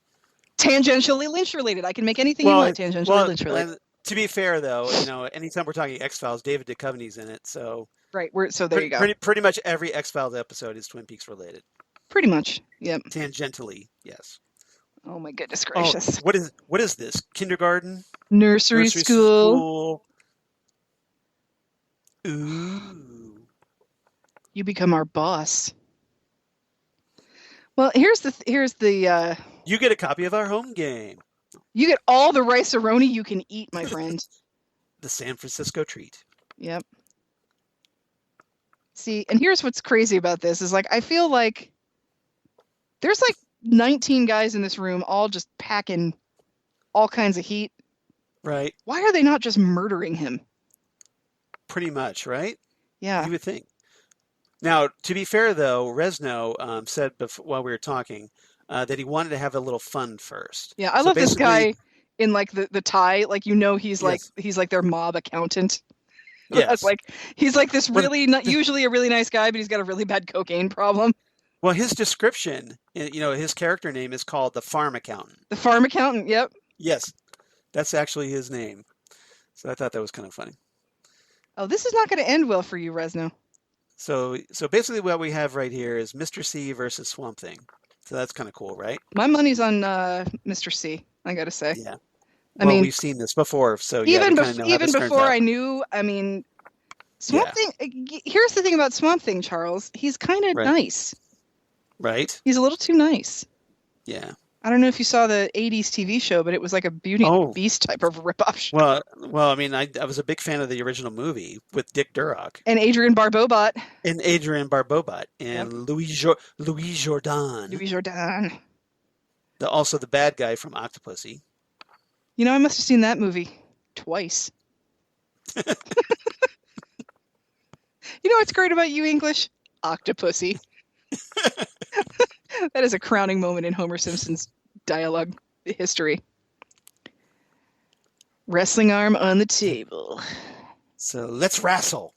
S2: Tangentially Lynch related. I can make anything you want tangentially Lynch related.
S1: To be fair, though, anytime we're talking X-Files, David Duchovny's in it. So
S2: right. So there you go.
S1: Pretty much every X-Files episode is Twin Peaks related.
S2: Pretty much. Yep.
S1: Tangentially, yes.
S2: Oh my goodness gracious!
S1: Oh, what is this? Kindergarten?
S2: Nursery school.
S1: Ooh.
S2: You become our boss. Well, here's the
S1: You get a copy of our home game,
S2: you get all the rice-a-roni you can eat, my friend.
S1: the San Francisco treat.
S2: Yep. See, and here's what's crazy about this is like I feel like there's like 19 guys in this room all just packing all kinds of heat.
S1: Right.
S2: Why are they not just murdering him?
S1: Pretty much, right?
S2: Yeah.
S1: You would think. Now, to be fair, though, Resno said while we were talking that he wanted to have a little fun first.
S2: Yeah, I
S1: So
S2: love this
S1: basically-
S2: guy in like the tie, like he's like
S1: Yes.
S2: he's like their mob accountant.
S1: Yes.
S2: That's like he's like this
S1: Well,
S2: really not usually a really nice guy, but he's got a really bad cocaine problem.
S1: Well, his description, his character name is called the farm accountant.
S2: The farm accountant, yep.
S1: Yes, that's actually his name. So I thought that was kind of funny.
S2: Oh, this is not going to end well for you, Resno.
S1: So basically what we have right here is Mr. C versus Swamp Thing. So that's kind of cool, right?
S2: My money's on Mr. C, I got to say.
S1: Yeah.
S2: I
S1: Well,
S2: mean,
S1: we've seen this before, so
S2: even
S1: we kinda know how
S2: even
S1: this turns
S2: before
S1: out.
S2: I knew, I mean, Swamp Thing. Here's the thing about Swamp Thing, Charles. He's kind of
S1: Right.
S2: nice.
S1: Right?
S2: He's a little too nice.
S1: Yeah.
S2: I don't know if you saw the '80s TV show, but it was like a Beauty and the Beast type of ripoff show.
S1: Well, I mean, I was a big fan of the original movie with Dick Durock
S2: And Adrian Barbobot.
S1: and Adrian Barbobot and
S2: Yep.
S1: Louis Jourdan,
S2: Louis Jourdan.
S1: also the bad guy from Octopussy.
S2: You know, I must have seen that movie twice. You know what's great about you, English? Octopussy. That is a crowning moment in Homer Simpson's dialogue history. Wrestling arm on the table.
S1: So let's wrestle.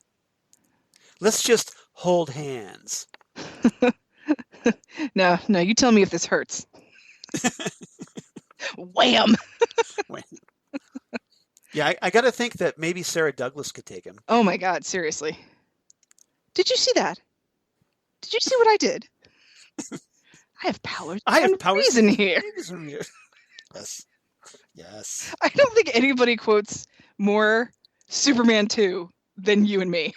S1: Let's just hold hands.
S2: No, you tell me if this hurts. Wham!
S1: Yeah, I got to think that maybe Sarah Douglas could take him.
S2: Oh my God, seriously. Did you see that? Did you see what I did? I have powers.
S1: I have
S2: and
S1: powers.
S2: reason here.
S1: Yes. Yes.
S2: I don't think anybody quotes more Superman 2 than you and me.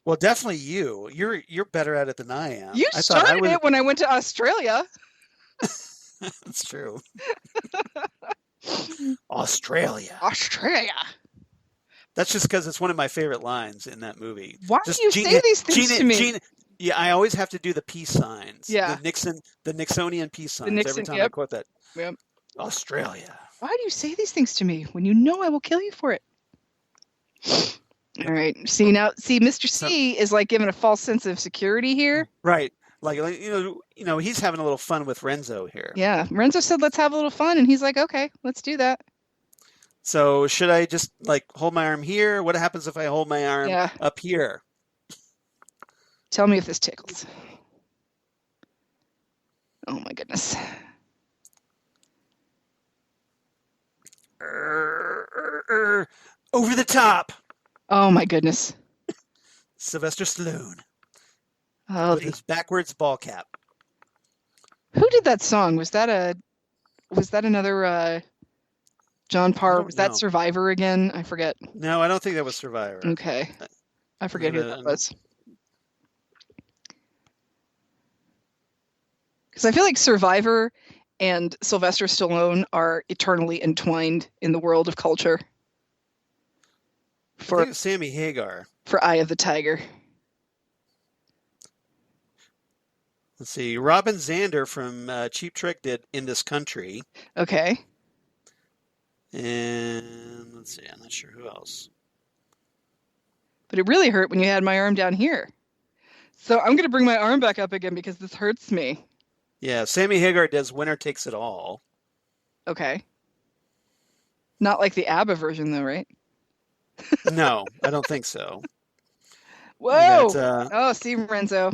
S1: Well, definitely you. You're better at it than I am.
S2: You
S1: I thought
S2: started it when I went to Australia.
S1: That's true. Australia. That's just because it's one of my favorite lines in that movie.
S2: Why do you say these things to me?
S1: Yeah, I always have to do the peace signs.
S2: Yeah.
S1: The Nixonian peace signs every time I
S2: yep.
S1: quote that.
S2: Yep.
S1: Australia.
S2: Why do you say these things to me when you know I will kill you for it? All right. See, Mr. C is like given a false sense of security here.
S1: Like he's having a little fun with Renzo here.
S2: Yeah. Renzo said, let's have a little fun. And he's like, okay, let's do that.
S1: So should I just like hold my arm here? What happens if I hold my arm up here?
S2: Tell me if this tickles. Oh my goodness.
S1: Over the top.
S2: Oh my goodness.
S1: Sylvester Stallone.
S2: Oh,
S1: with his backwards ball cap.
S2: Who did that song? Was that another John Parr? Was that Survivor again? I forget.
S1: No, I don't think that was Survivor.
S2: Okay. I forget who that was. Because I feel like Survivor and Sylvester Stallone are eternally entwined in the world of culture.
S1: I think it's Sammy Hagar.
S2: For Eye of the Tiger.
S1: Let's see. Robin Zander from Cheap Trick did In This Country.
S2: Okay.
S1: And let's see. I'm not sure who else.
S2: But it really hurt when you had my arm down here. So I'm going to bring my arm back up again because this hurts me.
S1: Yeah, Sammy Hagar does Winner Takes It All.
S2: Okay. Not like the ABBA version, though, right?
S1: No, I don't think so.
S2: Whoa! See, Renzo.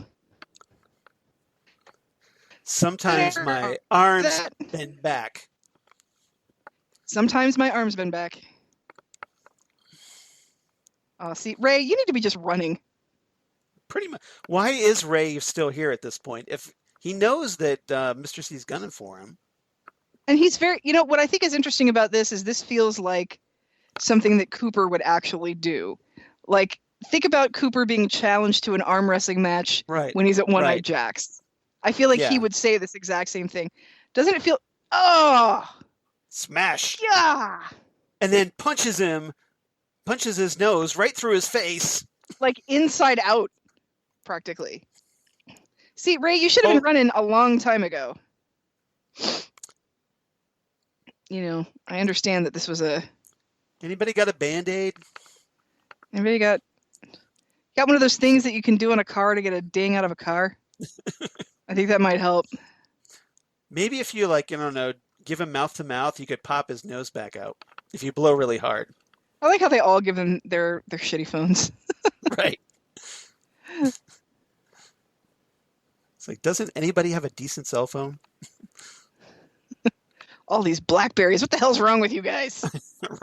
S1: Sometimes my arms bend back.
S2: Sometimes my arm's been back. Oh, see, Ray, you need to be just running.
S1: Pretty much. Why is Ray still here at this point? If he knows that Mr. C's gunning for him.
S2: And he's very, what I think is interesting about this is this feels like something that Cooper would actually do. Like, think about Cooper being challenged to an arm wrestling match
S1: Right.
S2: when he's at One Eye
S1: Right.
S2: Jack's. I feel like he
S1: Yeah.
S2: would say this exact same thing. Doesn't it feel? Oh,
S1: Smash.
S2: yeah.
S1: And then punches his nose right through his face.
S2: Like inside out, practically. See, Ray, you should have been running a long time ago. You know, I understand that this was a.
S1: Anybody got a Band-Aid?
S2: Anybody got one of those things that you can do on a car to get a ding out of a car? I think that might help.
S1: Maybe if you give him mouth to mouth, you could pop his nose back out if you blow really hard.
S2: I like how they all give them their shitty phones.
S1: Right. It's like, doesn't anybody have a decent cell phone?
S2: All these Blackberries. What the hell's wrong with you guys?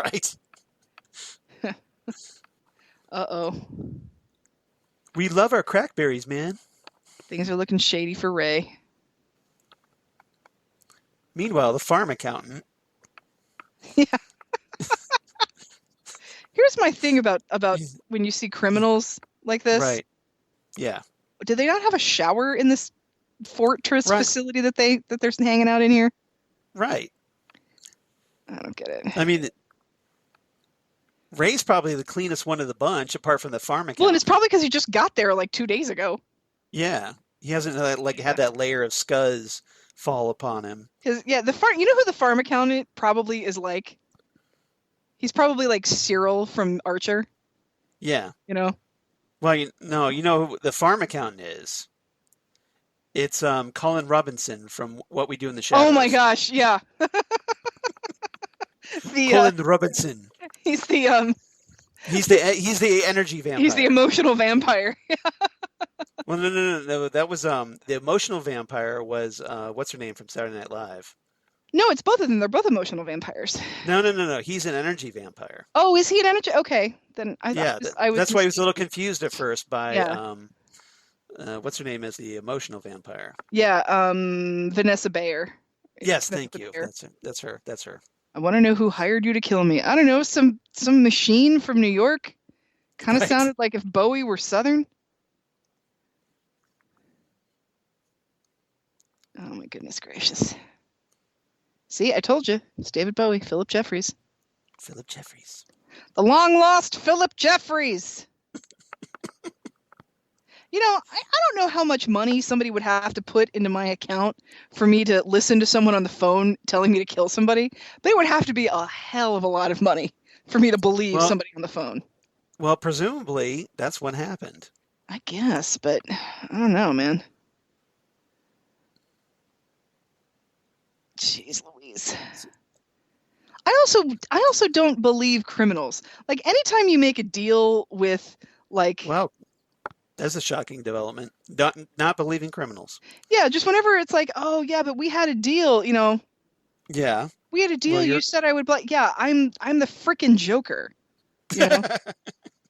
S1: Right.
S2: Uh-oh.
S1: We love our crackberries, man.
S2: Things are looking shady for Ray.
S1: Meanwhile, the farm accountant.
S2: Yeah. Here's my thing about when you see criminals like this.
S1: Right. Yeah.
S2: Do they not have a shower in this fortress facility that they're hanging out in here?
S1: Right.
S2: I don't get it.
S1: I mean, Ray's probably the cleanest one of the bunch, apart from the farm accountant.
S2: Well, and it's probably because he just got there like 2 days ago.
S1: Yeah. He hasn't had that layer of scuzz fall upon him.
S2: You know who the farm accountant probably is like? He's probably like Cyril from Archer.
S1: Yeah.
S2: You know?
S1: Well, you know who the farm accountant is. It's Colin Robinson from What We Do in the Shadows.
S2: Oh my gosh, yeah.
S1: Colin Robinson.
S2: He's the
S1: He's the energy vampire.
S2: He's the emotional vampire.
S1: Well, no. That was the emotional vampire was what's her name from Saturday Night Live.
S2: No, it's both of them. They're both emotional vampires.
S1: No. He's an energy vampire.
S2: Oh, is he an energy? Okay, then
S1: That's why he was a little confused at first by what's her name as the emotional vampire.
S2: Yeah, Vanessa Bayer.
S1: Yes,
S2: Vanessa
S1: thank you.
S2: Bayer.
S1: That's her.
S2: I want to know who hired you to kill me. I don't know, some machine from New York. Kind of
S1: Right.
S2: sounded like if Bowie were Southern. Oh my goodness gracious. See, I told you. It's David Bowie, Philip Jeffries.
S1: Philip Jeffries.
S2: The long lost Philip Jeffries. You know, I don't know how much money somebody would have to put into my account for me to listen to someone on the phone telling me to kill somebody, but it would have to be a hell of a lot of money for me to believe somebody on the phone.
S1: Well, presumably, that's what happened.
S2: I guess, but I don't know, man. Jeez Louise. I also don't believe criminals. Like, anytime you make a deal with, like...
S1: Wow. That's a shocking development. Not believing criminals.
S2: Yeah, just whenever it's like, oh, yeah, but we had a deal, you know.
S1: Yeah.
S2: We had a deal.
S1: Well,
S2: you said I would... Yeah, I'm the frickin' Joker. You know?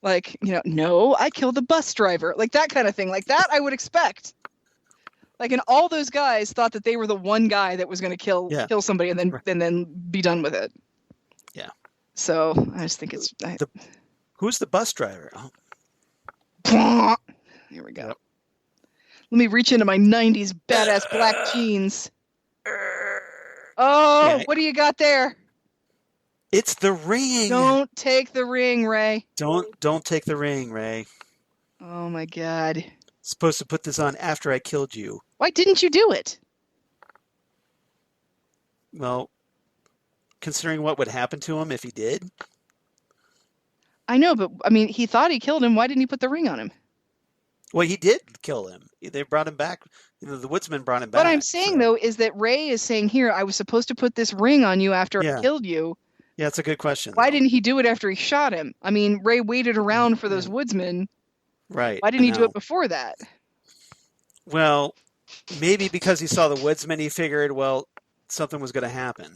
S2: Like, you know, no, I killed the bus driver. Like, that kind of thing. Like, that I would expect. Like, and all those guys thought that they were the one guy that was going to kill somebody and then be done with it.
S1: Yeah.
S2: So I just think it's.
S1: Who's the bus driver? Oh.
S2: Here we go. Yep. Let me reach into my '90s badass black jeans. Oh, yeah. What do you got there?
S1: It's the ring.
S2: Don't take the ring, Ray.
S1: Don't take the ring, Ray.
S2: Oh my God.
S1: Supposed to put this on after I killed you.
S2: Why didn't you do it?
S1: Well, considering what would happen to him if he did.
S2: I know, but I mean, he thought he killed him. Why didn't he put the ring on him?
S1: Well, he did kill him. They brought him back. You know, the woodsman brought him back.
S2: What I'm saying, though, is that Ray is saying here, I was supposed to put this ring on you after I killed you.
S1: Yeah, it's a good question.
S2: Why didn't he do it after he shot him? I mean, Ray waited around for those woodsmen.
S1: Right.
S2: Why didn't he do it before that?
S1: Well, maybe because he saw the woodsman, he figured, well, something was going to happen.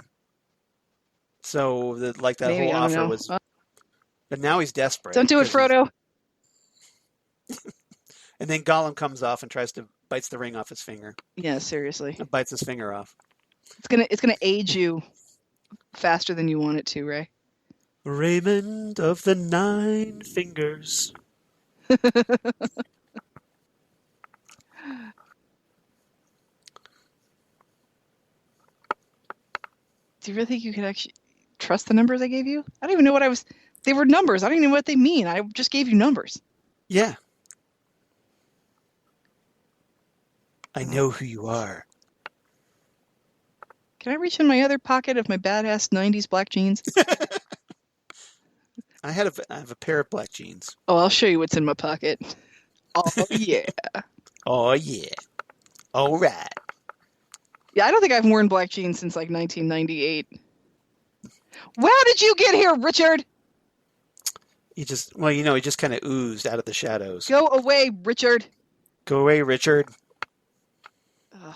S1: So, that maybe, whole offer was... But now he's desperate.
S2: Don't do it, Frodo.
S1: And then Gollum comes off and bites the ring off his finger.
S2: Yeah, seriously.
S1: And bites his finger off.
S2: It's gonna age you faster than you want it to, Ray.
S1: Raymond of the 9 Fingers.
S2: Do you really think you could actually trust the numbers I gave you? I don't even know what I was. They were numbers. I don't even know what they mean. I just gave you numbers.
S1: Yeah. I know who you are.
S2: Can I reach in my other pocket of my badass 90s black jeans?
S1: I have a pair of black jeans.
S2: Oh, I'll show you what's in my pocket. Oh, yeah.
S1: Oh, yeah. All right.
S2: Yeah, I don't think I've worn black jeans since like 1998. How did you get here, Richard?
S1: He just kind of oozed out of the shadows.
S2: Go away, Richard.
S1: Go away, Richard.
S2: Ugh.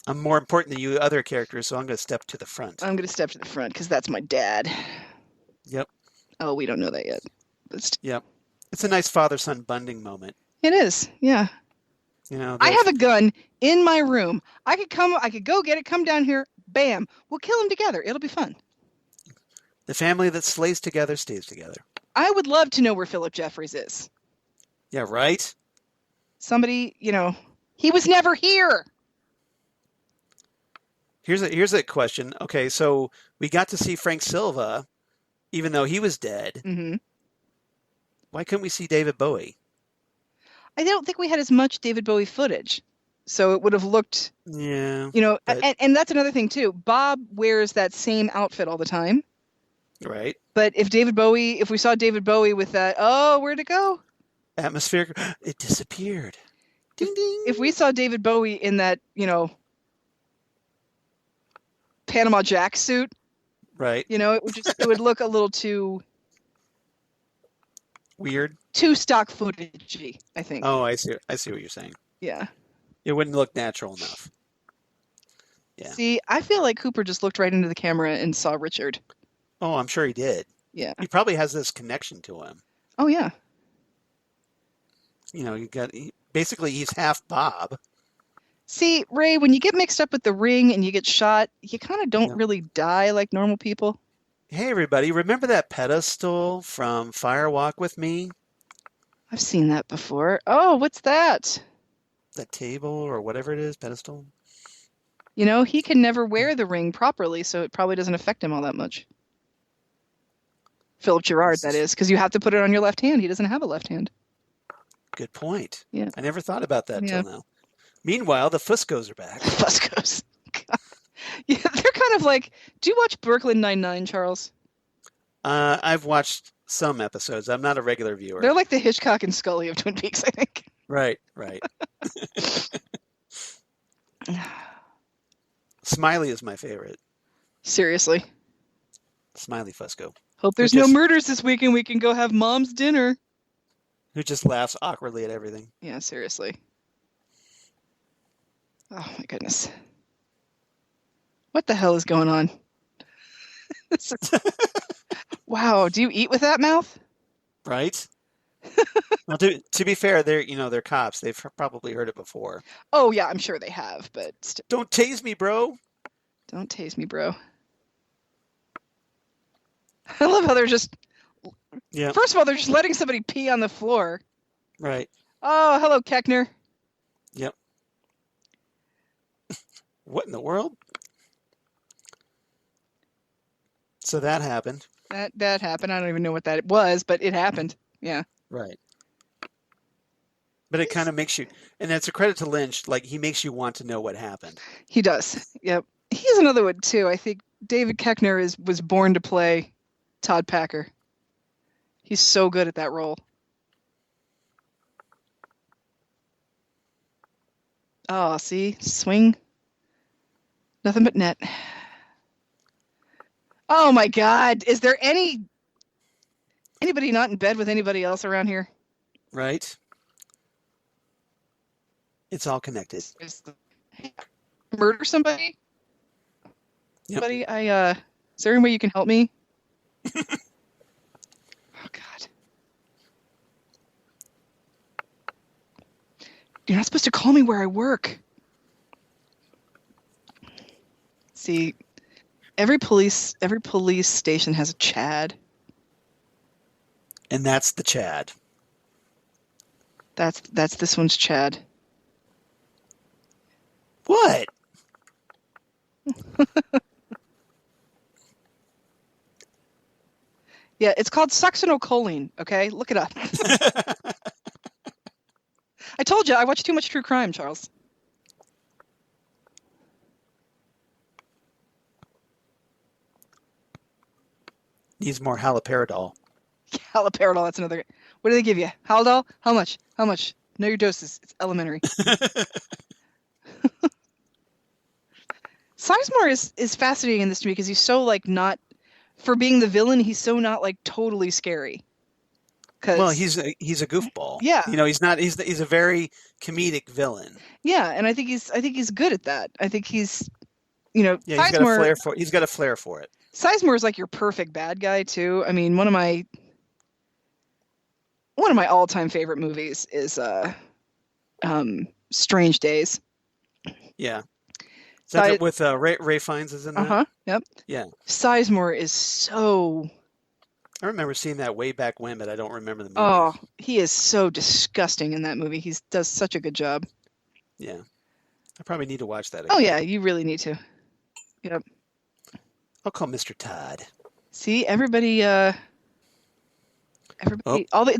S1: I'm more important than you other characters, so I'm going to step to the front.
S2: I'm going to step to the front because that's my dad.
S1: Yep.
S2: Oh, we don't know that yet.
S1: Yep. It's a nice father-son bonding moment.
S2: It is, yeah.
S1: You know,
S2: I have a gun in my room. I could go get it, come down here, bam. We'll kill him together. It'll be fun.
S1: The family that slays together stays together.
S2: I would love to know where Philip Jeffries is.
S1: Yeah, right?
S2: Somebody, he was never here.
S1: Here's a question. Okay, so we got to see Frank Silva, even though he was dead.
S2: Mm-hmm.
S1: Why couldn't we see David Bowie?
S2: I don't think we had as much David Bowie footage. So it would have looked,
S1: Yeah.
S2: and that's another thing too. Bob wears that same outfit all the time.
S1: Right.
S2: But if we saw David Bowie with that, where'd it go?
S1: Atmospheric, it disappeared. Ding, ding.
S2: If we saw David Bowie in that, Panama Jack suit,
S1: right.
S2: It would look a little too
S1: weird.
S2: Too stock footage-y, I think.
S1: Oh, I see what you're saying.
S2: Yeah.
S1: It wouldn't look natural enough. Yeah.
S2: See, I feel like Cooper just looked right into the camera and saw Richard.
S1: Oh, I'm sure he did.
S2: Yeah.
S1: He probably has this connection to him.
S2: Oh, yeah.
S1: Basically he's half Bob.
S2: See, Ray, when you get mixed up with the ring and you get shot, you kind of don't really die like normal people.
S1: Hey, everybody, remember that pedestal from Fire Walk with Me?
S2: I've seen that before. Oh, what's that?
S1: That table or whatever it is, pedestal?
S2: He can never wear the ring properly, so it probably doesn't affect him all that much. Philip Gerard, that is, because you have to put it on your left hand. He doesn't have a left hand.
S1: Good point.
S2: Yeah.
S1: I never thought about that till now. Meanwhile, the Fuscos are back.
S2: Fuscos. Yeah, they're kind of like, do you watch Brooklyn Nine-Nine, Charles?
S1: I've watched some episodes. I'm not a regular viewer.
S2: They're like the Hitchcock and Scully of Twin Peaks, I think.
S1: Right. Smiley is my favorite.
S2: Seriously.
S1: Smiley Fusco.
S2: Hope there's no murders this weekend. We can go have mom's dinner.
S1: Who just laughs awkwardly at everything.
S2: Yeah, seriously. Oh, my goodness. What the hell is going on? Wow, do you eat with that mouth?
S1: Right? Well, to be fair, they're cops. They've probably heard it before.
S2: Oh, yeah, I'm sure they have, but...
S1: Don't tase me, bro.
S2: Don't tase me, bro. I love how they're just...
S1: Yeah.
S2: First of all, they're just letting somebody pee on the floor.
S1: Right.
S2: Oh, hello, Keckner.
S1: Yep. What in the world? So that happened.
S2: That happened. I don't even know what that was, but it happened. Yeah.
S1: Right. But it kind of makes you, and it's a credit to Lynch, like he makes you want to know what happened.
S2: He does. Yep. He's another one too. I think David Keckner was born to play Todd Packer. He's so good at that role. Oh, see? Swing. Nothing but net. Oh my God. Is there anybody not in bed with anybody else around here?
S1: Right. It's all connected.
S2: Murder somebody?
S1: Yep.
S2: Somebody, is there any way you can help me? Oh God. You're not supposed to call me where I work. See, every police station has a Chad.
S1: And that's the Chad.
S2: That's this one's Chad.
S1: What?
S2: Yeah, it's called succinylcholine. Okay, look it up. I told you I watch too much true crime, Charles.
S1: Needs more haloperidol.
S2: Haloperidol, that's another. What do they give you? Haldol? How much? How much? Know your doses. It's elementary. Sizemore is fascinating in this to me because he's so like not, for being the villain, he's so not like totally scary.
S1: Well, he's a goofball.
S2: Yeah.
S1: You know, he's a very comedic villain.
S2: Yeah, and I think he's good at that. I think he's, you know,
S1: Yeah, he's got a flair for it.
S2: Sizemore is like your perfect bad guy too. I mean, one of my all-time favorite movies is Strange Days.
S1: Yeah. Is that with Ray Fiennes is in that?
S2: Uh-huh. Yep.
S1: Yeah.
S2: Sizemore is so.
S1: I remember seeing that way back when, but I don't remember the movie.
S2: Oh, he is so disgusting in that movie. He does such a good job.
S1: Yeah. I probably need to watch that again.
S2: Oh yeah, you really need to. Yep.
S1: I'll call Mr. Todd.
S2: See, everybody it's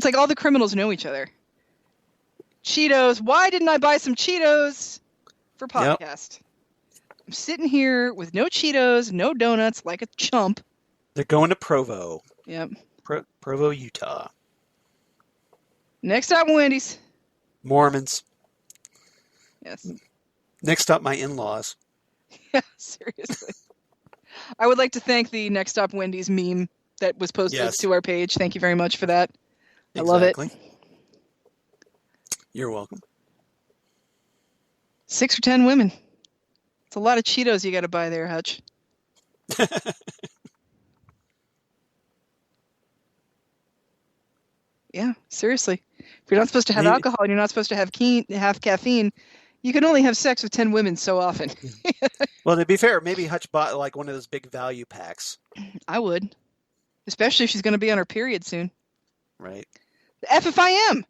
S2: like all the criminals know each other. Cheetos. Why didn't I buy some Cheetos for podcast? Yep. I'm sitting here with no Cheetos, no donuts, like a chump.
S1: They're going to Provo.
S2: Yep.
S1: Provo, Utah.
S2: Next stop, Wendy's.
S1: Mormons.
S2: Yes.
S1: Next stop, my in-laws.
S2: Yeah, seriously. I would like to thank the Next Stop Wendy's meme that was posted to our page. Thank you very much for that. I love it.
S1: You're welcome.
S2: 6 or 10 women. It's a lot of Cheetos you got to buy there, Hutch. Yeah, seriously. If you're not supposed to have alcohol and you're not supposed to have caffeine, you can only have sex with 10 women so often.
S1: Well, to be fair, maybe Hutch bought like one of those big value packs.
S2: I would. Especially if she's going to be on her period soon.
S1: Right.
S2: The F if I am!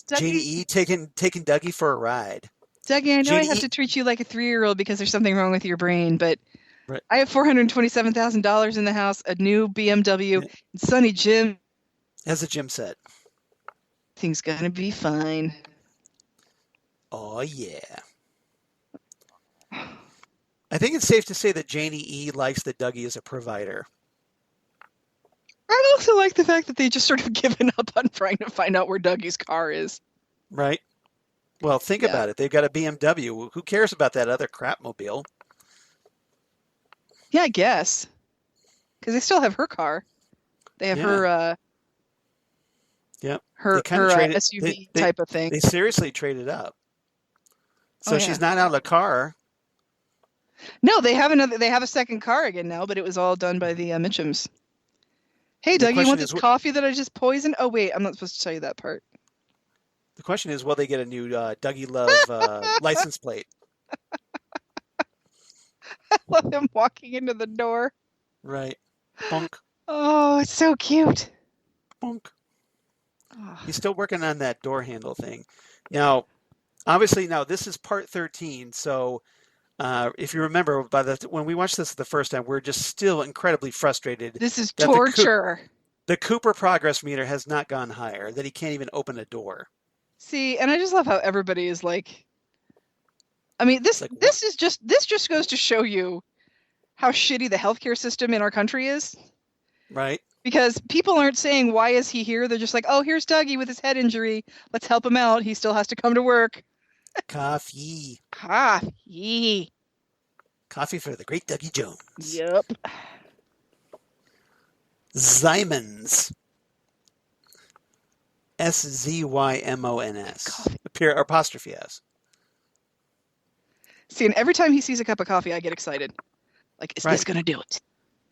S1: Janie E. taking Dougie for a ride.
S2: Dougie, I know I have to treat you like a 3-year-old because there's something wrong with your brain, but
S1: right.
S2: I have $427,000 in the house, a new BMW, and Sonny Jim.
S1: Has a gym set.
S2: Things gonna be fine.
S1: Oh, yeah. I think it's safe to say that Janie E. likes that Dougie is a provider.
S2: I also like the fact that they just sort of given up on trying to find out where Dougie's car is.
S1: Right. Well, think about it. They've got a BMW. Who cares about that other crapmobile?
S2: Yeah, I guess. Because they still have her car. They have her...
S1: Yep.
S2: Her SUV type of thing.
S1: They seriously traded up. So she's not out of the car.
S2: No, they have a second car again now, but it was all done by the Mitchums. Hey, Doug, you want this coffee that I just poisoned? Oh, wait, I'm not supposed to tell you that part.
S1: The question is, will they get a new Dougie Love license plate?
S2: I love him walking into the door.
S1: Right. Bonk.
S2: Oh, it's so cute.
S1: Bonk. He's still working on that door handle thing. Now, obviously, this is part 13. So, if you remember, when we watched this the first time, we're just still incredibly frustrated.
S2: This is torture.
S1: The Cooper progress meter has not gone higher. That he can't even open a door.
S2: See, and I just love how everybody is like. I mean, this just goes to show you how shitty the healthcare system in our country is.
S1: Right.
S2: Because people aren't saying, why is he here? They're just like, oh, here's Dougie with his head injury. Let's help him out. He still has to come to work.
S1: Coffee.
S2: Coffee.
S1: Coffee for the great Dougie Jones.
S2: Yep.
S1: Zymons. Szymons. Apostrophe S.
S2: See, and every time he sees a cup of coffee, I get excited. Like, is this going to do it?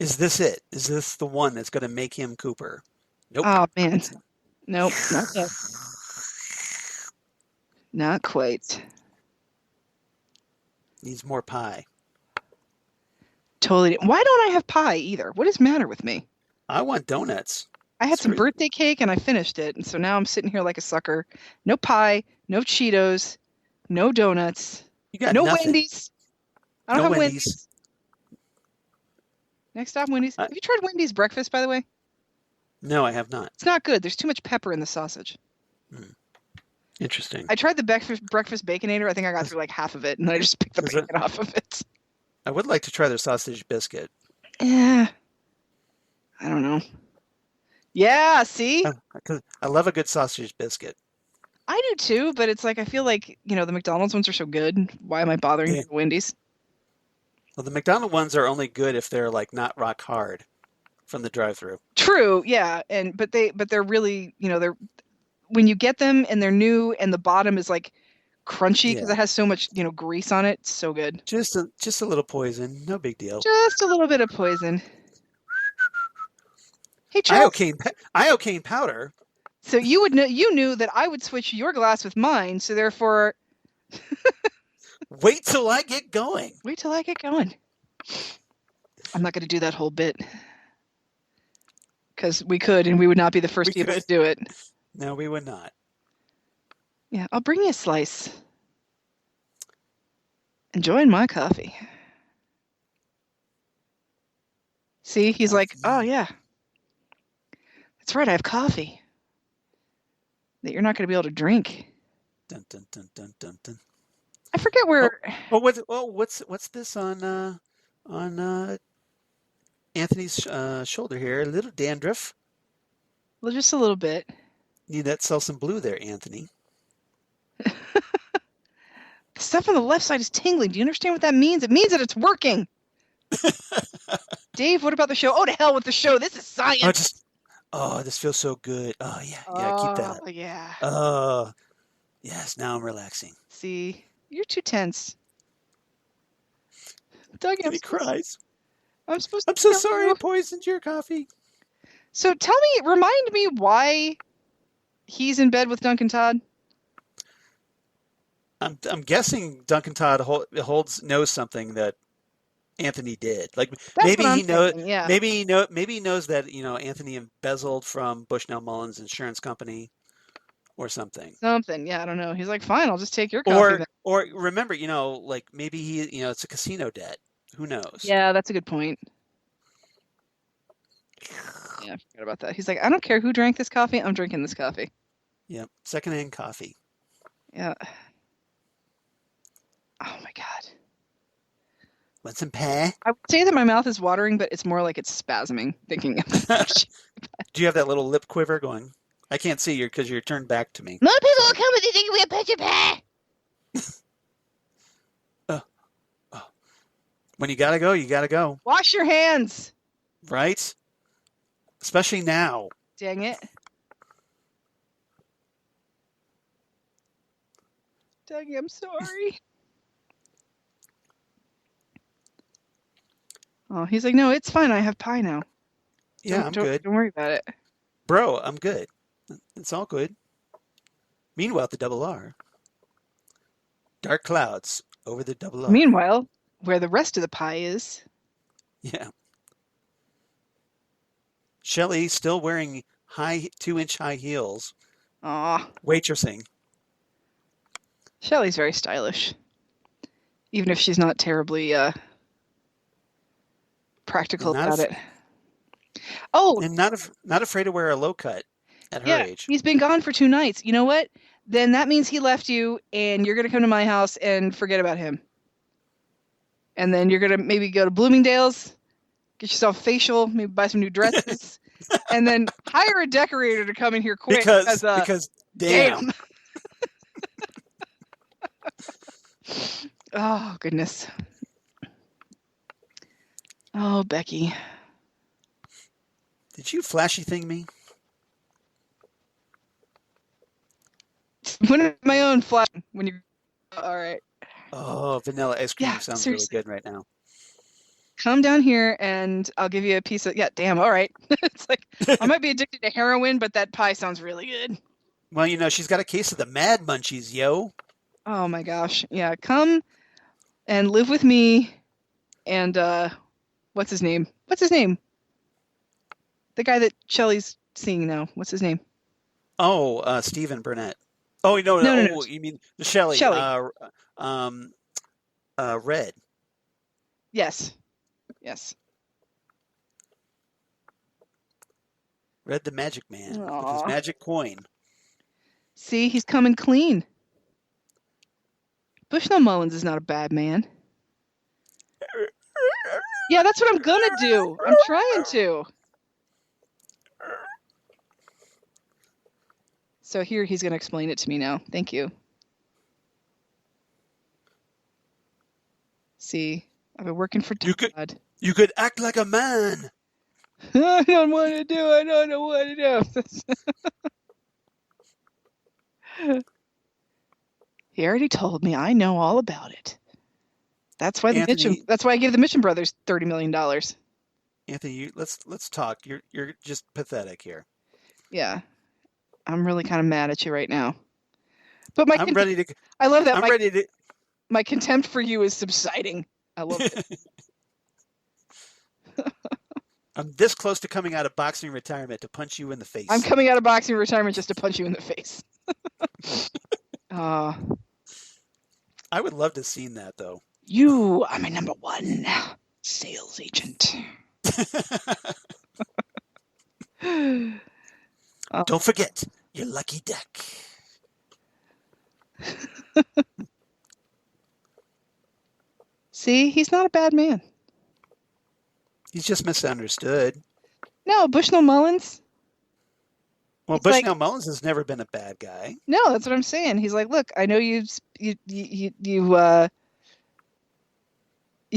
S1: Is this it? Is this the one that's going to make him Cooper? Nope.
S2: Oh, man. Nope, not yet. Not quite.
S1: Needs more pie.
S2: Totally. Why don't I have pie either? What is the matter with me?
S1: I want donuts.
S2: I had some
S1: Seriously.
S2: birthday cake and I finished it, and so now I'm sitting here like a sucker. No pie, no Cheetos, no donuts,
S1: You got
S2: no
S1: nothing.
S2: Wendy's. I don't
S1: No
S2: have
S1: Wendy's.
S2: Wendy's. Next stop, Wendy's.
S1: I-
S2: Have you tried Wendy's breakfast, by the way?
S1: No, I have not.
S2: It's not good. There's too much pepper in the sausage.
S1: Interesting.
S2: I tried the breakfast Baconator. I think I got through like half of it, and then I just picked the
S1: Is it-
S2: bacon off of it.
S1: I would like to try their sausage biscuit.
S2: Yeah. I don't know. Yeah, see?
S1: 'Cause I love a good sausage biscuit.
S2: I do too, but it's like I feel like, the McDonald's ones are so good. Why am I bothering
S1: Yeah.
S2: with Wendy's?
S1: Well, the McDonald's ones are only good if they're like not rock hard from the drive-through.
S2: True, yeah, but they're really, they're when you get them and they're new and the bottom is like crunchy because
S1: Yeah.
S2: it has so much, grease on it. It's so good.
S1: Just a little poison, no big deal.
S2: Just a little bit of poison. Hey, Charles.
S1: Iocane powder.
S2: So you knew that I would switch your glass with mine, so therefore
S1: Wait till I get going.
S2: wait till I get going. I'm not going to do that whole bit because we could, and we would not be the first
S1: We
S2: people
S1: could.
S2: to do it.
S1: No, we would not.
S2: Yeah, I'll bring you a slice. Enjoying my coffee. See, he's like, oh yeah, that's right. I have coffee that you're not going to be able to drink.
S1: Dun dun dun dun dun dun.
S2: I forget where.
S1: What's this on Anthony's shoulder here? A little dandruff.
S2: Well, just a little bit.
S1: Need that Selsun Blue there, Anthony.
S2: The stuff on the left side is tingling. Do you understand what that means? It means that it's working. Dave, what about the show? Oh, to hell with the show. This is science.
S1: This feels so good. Oh yeah, keep that.
S2: Oh, yeah.
S1: Oh, yes. Now I'm relaxing.
S2: See, you're too tense. Doug,
S1: He cries.
S2: I'm supposed to
S1: I'm so
S2: tell
S1: sorry
S2: you.
S1: I poisoned your coffee.
S2: So remind me why he's in bed with Duncan Todd.
S1: I'm guessing Duncan Todd knows something that Anthony did. Like
S2: That's
S1: maybe
S2: what I'm
S1: he knows.
S2: thinking, yeah.
S1: Maybe he knows that Anthony embezzled from Bushnell Mullins Insurance Company, or something.
S2: Something, yeah, I don't know. He's like, fine, I'll just take your coffee then.
S1: Or remember, like maybe he, it's a casino debt. Who knows?
S2: Yeah, that's a good point. Yeah, I forgot about that. He's like, I don't care who drank this coffee, I'm drinking this coffee.
S1: Yep. Secondhand coffee.
S2: Yeah. Oh my God.
S1: Want some pie?
S2: I would say that my mouth is watering, but it's more like it's spasming, thinking of
S1: Do you have that little lip quiver going? I can't see you because you're turned back to me.
S2: more people will come with you thinking we have bunch of pie.
S1: When you gotta go, you gotta go.
S2: Wash your hands.
S1: Right? Especially now.
S2: Dang it. Dougie, I'm sorry. Oh, he's like, no, it's fine. I have pie now.
S1: Yeah, I'm good.
S2: Don't worry about it.
S1: Bro, I'm good. It's all good. Meanwhile, at the double R. Dark clouds over the double R.
S2: Meanwhile, where the rest of the pie is.
S1: Yeah. Shelley still wearing 2-inch high heels,
S2: Aw,
S1: waitressing.
S2: Shelley's very stylish. Even if she's not terribly practical
S1: Not
S2: about
S1: af-
S2: it. Oh,
S1: And not afraid to wear a low cut at her
S2: yeah,
S1: age.
S2: he's been gone for 2 nights. You know what? Then that means he left you, and you're going to come to my house and forget about him. And then you're going to maybe go to Bloomingdale's, get yourself a facial, maybe buy some new dresses, and then hire a decorator to come in here quick.
S1: Because damn.
S2: Oh, goodness. Oh, Becky.
S1: Did you flashy thing me?
S2: When is my own flash? When you all right.
S1: Oh, vanilla ice cream
S2: Yeah,
S1: sounds
S2: seriously.
S1: really good right now.
S2: Come down here and I'll give you a piece of damn, all right. It's like I might be addicted to heroin, but that pie sounds really good.
S1: Well, she's got a case of the Mad Munchies, yo.
S2: Oh my gosh. Yeah, come and live with me and what's his name? What's his name? The guy that Shelley's seeing now. What's his name?
S1: Oh, Stephen Burnett. Oh, no.
S2: No.
S1: You mean Shelley?
S2: Shelley.
S1: Red.
S2: Yes.
S1: Red the Magic Man with
S2: Aw.
S1: his magic coin.
S2: See, he's coming clean. Bushnell Mullins is not a bad man. Yeah, that's what I'm gonna do. I'm trying to. So here he's gonna explain it to me now. Thank you. See, I've been working for Todd.
S1: You could act like a man.
S2: I don't want to do. I don't know what to do. He already told me. I know all about it. That's why That's why I gave the Mitchum brothers $30 million.
S1: Anthony, let's talk. You're just pathetic here.
S2: Yeah, I'm really kind of mad at you right now. But
S1: I'm ready to.
S2: I love that.
S1: I'm ready to.
S2: My contempt for you is subsiding. I love it.
S1: I'm this close to coming out of boxing retirement to punch you in the face.
S2: I'm coming out of boxing retirement just to punch you in the face.
S1: I would love to have seen that, though.
S2: You are my number one sales agent.
S1: Don't forget your lucky duck.
S2: See, he's not a bad man.
S1: He's just misunderstood.
S2: No, Bushnell Mullins.
S1: Well, Bushnell Mullins has never been a bad guy.
S2: No, that's what I'm saying. He's like, look, I know you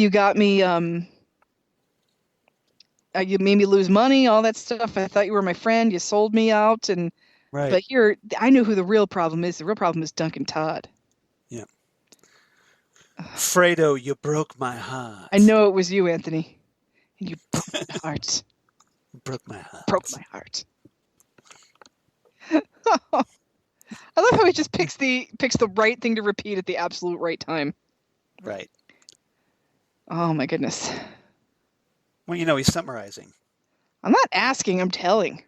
S2: got me. You made me lose money, all that stuff. I thought you were my friend. You sold me out, and
S1: right.
S2: But I know who the real problem is. The real problem is Duncan Todd.
S1: Yeah. Fredo, you broke my heart.
S2: I know it was you, Anthony. And you broke my heart.
S1: Broke my heart.
S2: Broke my heart. I love how he just picks the right thing to repeat at the absolute right time.
S1: Right.
S2: Oh my goodness.
S1: Well, he's summarizing.
S2: I'm not asking, I'm telling.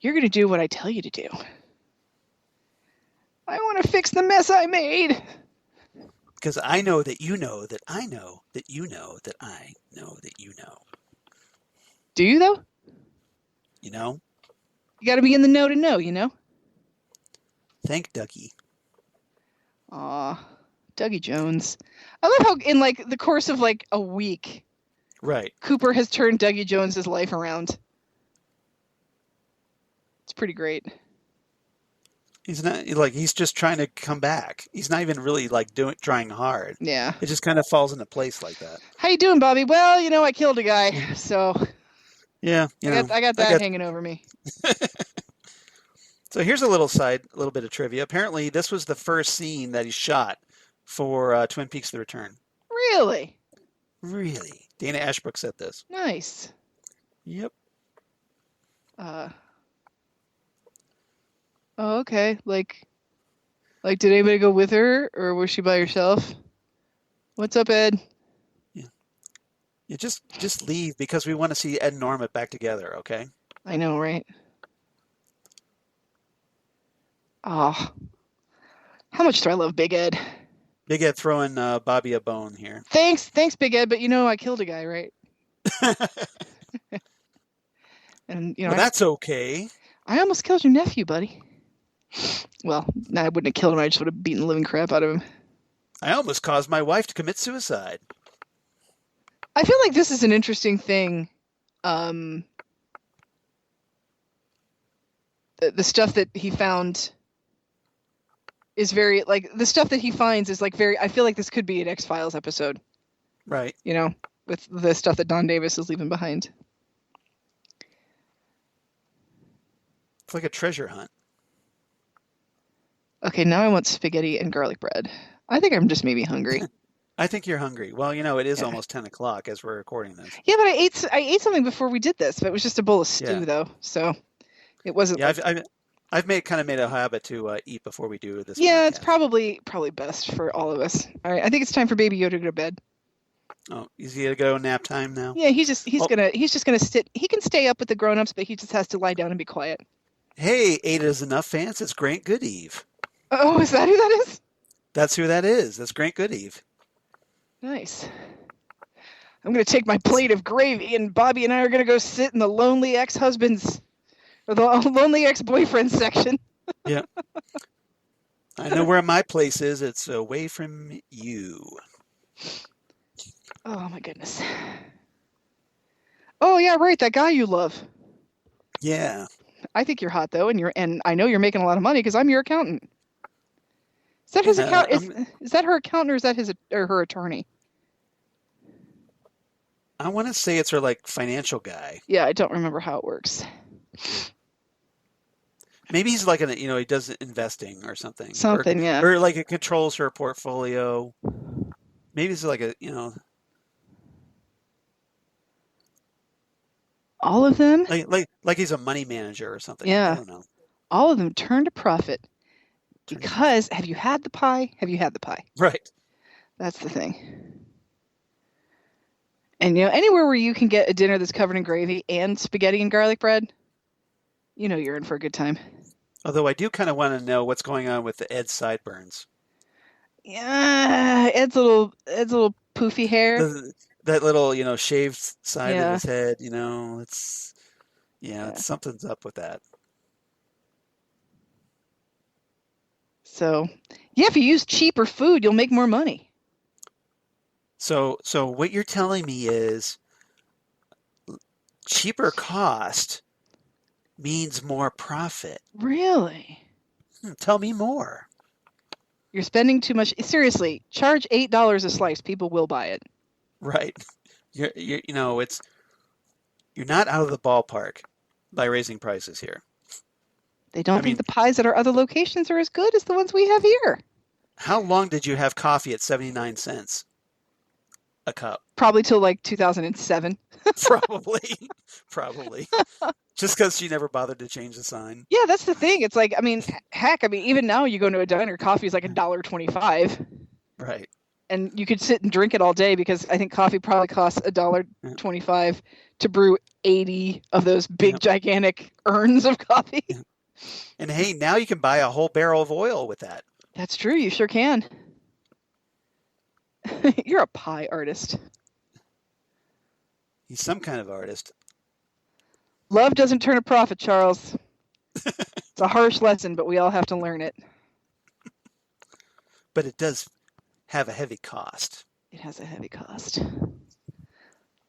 S2: You're going to do what I tell you to do. I want to fix the mess I made.
S1: Because I know that you know that I know that you know that I know that you know.
S2: Do you, though?
S1: You know?
S2: You got to be in the know to know, you know?
S1: Thank Dougie.
S2: Aw, Dougie Jones. I love how in, the course of, a week,
S1: right,
S2: Cooper has turned Dougie Jones's life around. It's pretty great.
S1: He's not, he's just trying to come back. He's not even really, trying hard.
S2: Yeah.
S1: It just kind of falls into place like that.
S2: How you doing, Bobby? Well, I killed a guy, so...
S1: Yeah,
S2: I got that hanging over me.
S1: So here's a little bit of trivia. Apparently, this was the first scene that he shot for Twin Peaks: The Return.
S2: Really?
S1: Really? Dana Ashbrook said this.
S2: Nice.
S1: Yep.
S2: Oh, okay. Did anybody go with her, or was she by herself? What's up, Ed?
S1: You just leave because we want to see Ed and Norma back together, okay?
S2: I know, right? Oh, how much do I love Big Ed?
S1: Big Ed throwing Bobby a bone here.
S2: Thanks, Big Ed. But I killed a guy, right? And
S1: well, that's okay.
S2: I almost killed your nephew, buddy. Well, I wouldn't have killed him. I just would have beaten the living crap out of him.
S1: I almost caused my wife to commit suicide.
S2: I feel like this is an interesting thing. The stuff that he found is very, the stuff that he finds is, very, I feel like this could be an X-Files episode.
S1: Right.
S2: With the stuff that Don Davis is leaving behind.
S1: It's like a treasure hunt.
S2: Okay, now I want spaghetti and garlic bread. I think I'm just maybe hungry.
S1: I think you're hungry. Well, it is almost 10 o'clock as we're recording this.
S2: Yeah, but I ate something before we did this, but it was just a bowl of stew, though. So it wasn't.
S1: Yeah, I've made a habit to eat before we do this.
S2: Yeah,
S1: podcast.
S2: It's probably best for all of us. All right, I think it's time for Baby Yoda to go to bed.
S1: Oh, is he gonna go nap time now?
S2: Yeah, he's just
S1: Oh.
S2: gonna sit. He can stay up with the grown-ups, but he just has to lie down and be quiet.
S1: Hey, 8 is enough fans. It's Grant Goodeve.
S2: Oh, is that who that is?
S1: That's who that is. That's Grant Goodeve.
S2: Nice. I'm gonna take my plate of gravy, and Bobby and I are gonna go sit in the lonely ex-husbands or the lonely ex-boyfriend section.
S1: Yeah. I know where my place is. It's away from you.
S2: Oh my goodness. Oh yeah, right. That guy you love.
S1: Yeah.
S2: I think you're hot though, and I know you're making a lot of money because I'm your accountant. Is that his account? Is that her accountant or is that his or her attorney?
S1: I want to say it's her like financial guy.
S2: Yeah, I don't remember how it works.
S1: Maybe he's like he does investing or something.
S2: Something, yeah.
S1: Or like it controls her portfolio. Maybe it's like
S2: all of them?
S1: Like he's a money manager or something.
S2: Yeah.
S1: I don't know.
S2: All of them turn to profit. Because have you had the pie? Have you had the pie?
S1: Right.
S2: That's the thing. And anywhere where you can get a dinner that's covered in gravy and spaghetti and garlic bread, you're in for a good time.
S1: Although I do kind of want to know what's going on with the Ed sideburns.
S2: Yeah, Ed's little poofy hair.
S1: That little, shaved side of his head, something's up with that.
S2: So, yeah, if you use cheaper food, you'll make more money.
S1: So what you're telling me is cheaper cost means more profit.
S2: Really?
S1: Tell me more.
S2: You're spending too much. Seriously, charge $8 a slice. People will buy it.
S1: Right. You're not out of the ballpark by raising prices here.
S2: They don't think the pies at our other locations are as good as the ones we have here.
S1: How long did you have coffee at 79 cents a cup?
S2: Probably till like 2007.
S1: Probably. Just because she never bothered to change the sign.
S2: Yeah, that's the thing. It's like, heck, even now you go to a diner, coffee is like $1.25.
S1: Right.
S2: And you could sit and drink it all day because I think coffee probably costs $1.25 to brew 80 of those big, gigantic urns of coffee.
S1: Yeah. And hey, now you can buy a whole barrel of oil with that.
S2: That's true. You sure can. You're a pie artist.
S1: He's some kind of artist.
S2: Love doesn't turn a profit, Charles. It's a harsh lesson, but we all have to learn it.
S1: But it does have a heavy cost.
S2: It has a heavy cost.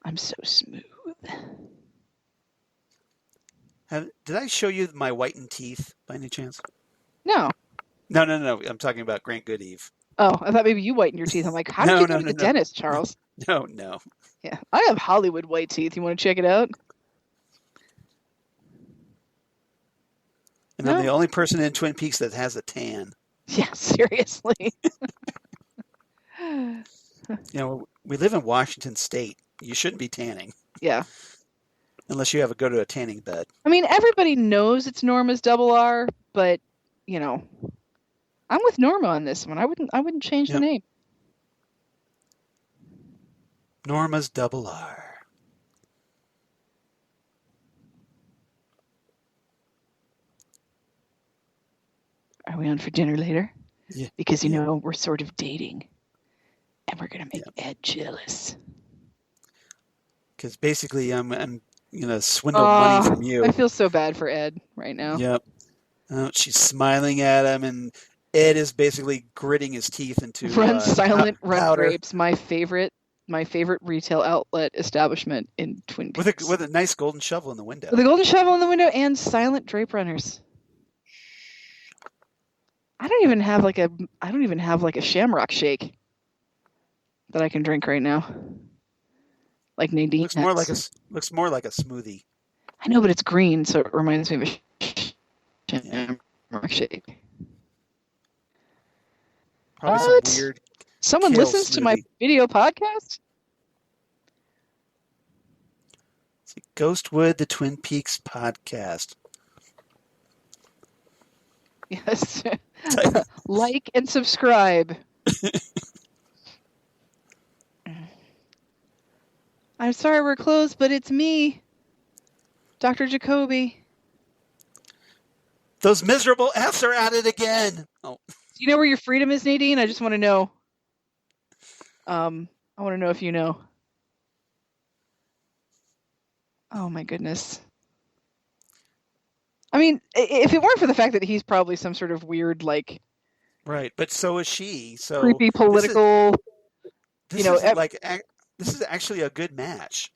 S2: I'm so smooth.
S1: Did I show you my whitened teeth by any chance?
S2: No.
S1: No. I'm talking about Grant Goodeve.
S2: Oh, I thought maybe you whitened your teeth. I'm like, how did you go to the dentist, Charles?
S1: No.
S2: Yeah, I have Hollywood white teeth. You want to check it out?
S1: And I'm the only person in Twin Peaks that has a tan.
S2: Yeah, seriously.
S1: We live in Washington State. You shouldn't be tanning.
S2: Yeah.
S1: Unless you go to a tanning bed.
S2: Everybody knows it's Norma's double R, but, I'm with Norma on this one. I wouldn't change the name.
S1: Norma's double R.
S2: Are we on for dinner later?
S1: Yeah.
S2: Because, we're sort of dating. And we're going to make Ed jealous.
S1: Because basically I'm going to swindle money from you.
S2: I feel so bad for Ed right now.
S1: Yep. Oh, she's smiling at him, and Ed is basically gritting his teeth into
S2: Run Silent Run
S1: powder.
S2: Grapes, my favorite retail outlet establishment in Twin Peaks.
S1: With a nice golden shovel in the window.
S2: With a golden shovel in the window and silent drape runners. I don't even have like a Shamrock Shake that I can drink right now. Like Nadine.
S1: Looks more like a smoothie.
S2: I know, but it's green, so it reminds me of a Shamrock Shake.
S1: Probably some weird.
S2: Someone listens to my video podcast?
S1: It's Ghostwood, the Twin Peaks podcast.
S2: Yes. Like and subscribe. I'm sorry we're closed, but it's me, Dr. Jacoby.
S1: Those miserable Fs are at it again. Oh,
S2: Do you know where your freedom is, Nadine? I just want to know. I want to know if you know. Oh my goodness. I mean, if it weren't for the fact that he's probably some sort of weird, like,
S1: right. But so is she. So
S2: creepy political,
S1: this
S2: you know,
S1: is like this is actually a good match.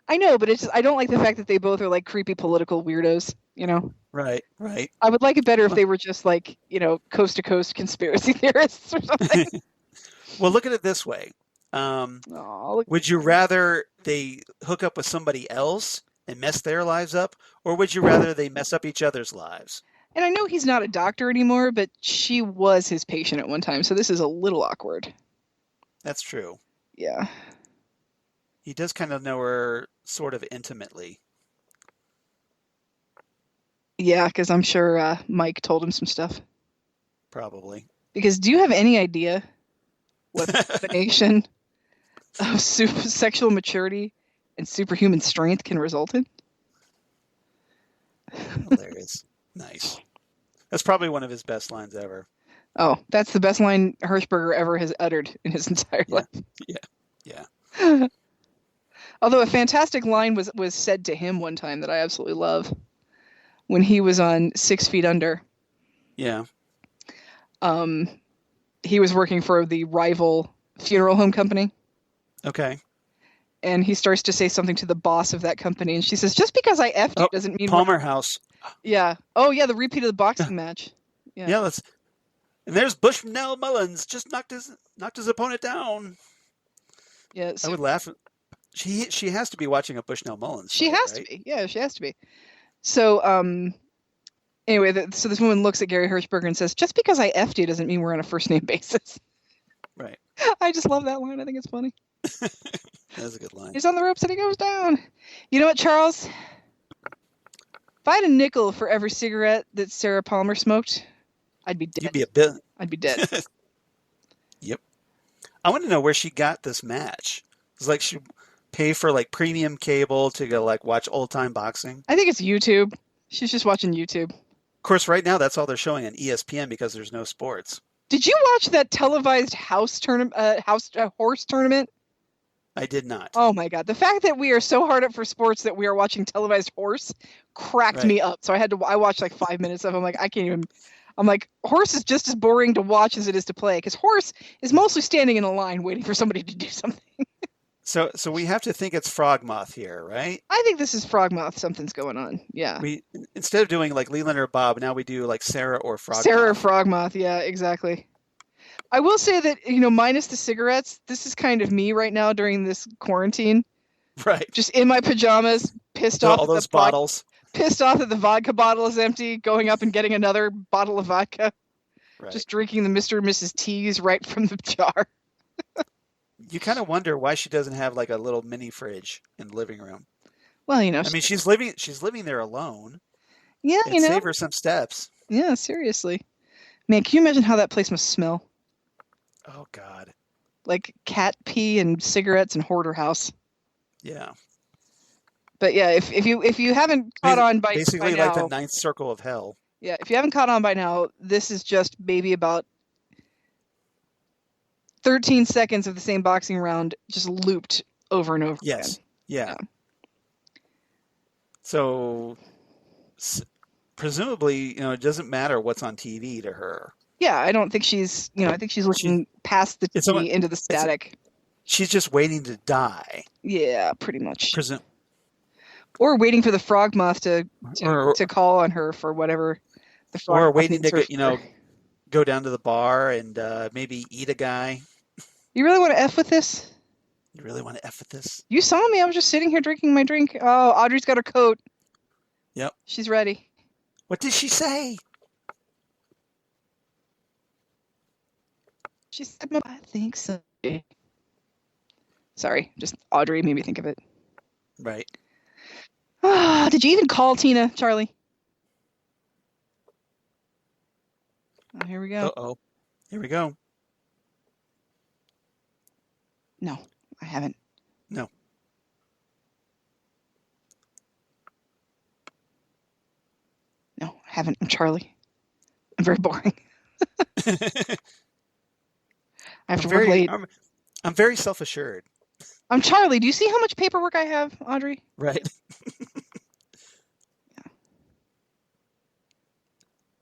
S2: I know, but it's just, I don't like the fact that they both are like creepy political weirdos, you know?
S1: Right. Right.
S2: I would like it better if they were just like, you know, coast to coast conspiracy theorists or something.
S1: Well, look at it this way. Would you rather they hook up with somebody else and mess their lives up, or would you rather they mess up each other's lives?
S2: And I know he's not a doctor anymore, but she was his patient at one time, so this is a little awkward.
S1: That's true.
S2: Yeah.
S1: He does kind of know her sort of intimately.
S2: Yeah, because I'm sure Mike told him some stuff.
S1: Probably.
S2: Because do you have any idea what the combination of sexual maturity and superhuman strength can result in?
S1: Hilarious. Nice. That's probably one of his best lines ever.
S2: Oh, that's the best line Hirschberger ever has uttered in his entire life.
S1: Yeah.
S2: Although a fantastic line was said to him one time that I absolutely love when he was on 6 Feet Under.
S1: Yeah.
S2: He was working for the rival funeral home company.
S1: Okay.
S2: And he starts to say something to the boss of that company, and she says, "Just because I effed you doesn't mean..."
S1: Palmer House.
S2: Yeah. Oh, yeah, the repeat of the boxing match.
S1: Yeah. And there's Bushnell Mullins just knocked his opponent down.
S2: Yeah.
S1: I would laugh. She has to be watching a Bushnell Mullins.
S2: She
S1: fight,
S2: has
S1: right?
S2: to be. Yeah, she has to be. So, anyway, so this woman looks at Gary Hirschberger and says, "Just because I effed you doesn't mean we're on a first name basis."
S1: Right.
S2: I just love that line. I think it's funny.
S1: That's a good line.
S2: He's on the ropes and he goes down. You know what, Charles? If I had a nickel for every cigarette that Sarah Palmer smoked, I'd be dead.
S1: You'd be a bit.
S2: I'd be dead.
S1: Yep. I want to know where she got this match. It's like she pay for like premium cable to go like watch old time boxing.
S2: I think it's YouTube. She's just watching YouTube.
S1: Of course, right now that's all they're showing on ESPN because there's no sports.
S2: Did you watch that televised horse tournament?
S1: I did not.
S2: Oh my god! The fact that we are so hard up for sports that we are watching televised horse cracked me up. So I watched like 5 minutes of it. I'm like, I can't even. I'm like, horse is just as boring to watch as it is to play because horse is mostly standing in a line waiting for somebody to do something.
S1: So we have to think it's Frogmoth here, right?
S2: I think this is Frogmouth. Something's going on. Yeah.
S1: We instead of doing like Leland or Bob, now we do like Sarah or Frogmoth.
S2: Sarah or Frogmouth. Yeah, exactly. I will say that, minus the cigarettes, this is kind of me right now during this quarantine.
S1: Right.
S2: Just in my pajamas, pissed off.
S1: All those bottles.
S2: Pissed off that the vodka bottle is empty, going up and getting another bottle of vodka.
S1: Right.
S2: Just drinking the Mr. and Mrs. T's right from the jar.
S1: You kind of wonder why she doesn't have like a little mini fridge in the living room.
S2: Well,
S1: I mean, she's living there alone.
S2: Yeah,
S1: It'd save her some steps.
S2: Yeah, seriously. Man, can you imagine how that place must smell?
S1: Oh God.
S2: Like cat pee and cigarettes and hoarder house.
S1: Yeah.
S2: But yeah, if you haven't caught on by
S1: basically
S2: by now,
S1: like the ninth circle of hell.
S2: Yeah, if you haven't caught on by now, this is just maybe about 13 seconds of the same boxing round just looped over and over again.
S1: Yeah. So presumably, it doesn't matter what's on TV to her.
S2: Yeah, I don't think she's, I think she's looking past the TV into the static.
S1: She's just waiting to die.
S2: Yeah, pretty much. Or waiting for the Frogmoth to call on her for whatever the Frogmoth
S1: or waiting to go down to the bar and maybe eat a guy.
S2: You really want to F with this?
S1: You really want to F with this?
S2: You saw me. I was just sitting here drinking my drink. Oh, Audrey's got her coat.
S1: Yep.
S2: She's ready.
S1: What did she say?
S2: She said, I think so. Sorry, just Audrey made me think of it.
S1: Right.
S2: Did you even call Tina, Charlie? Oh, here we go.
S1: Uh-oh. Here we go.
S2: No, I haven't.
S1: No.
S2: haven't. I'm Charlie. I'm very boring. I have to work late.
S1: I'm very self-assured.
S2: I'm Charlie. Do you see how much paperwork I have, Audrey?
S1: Right.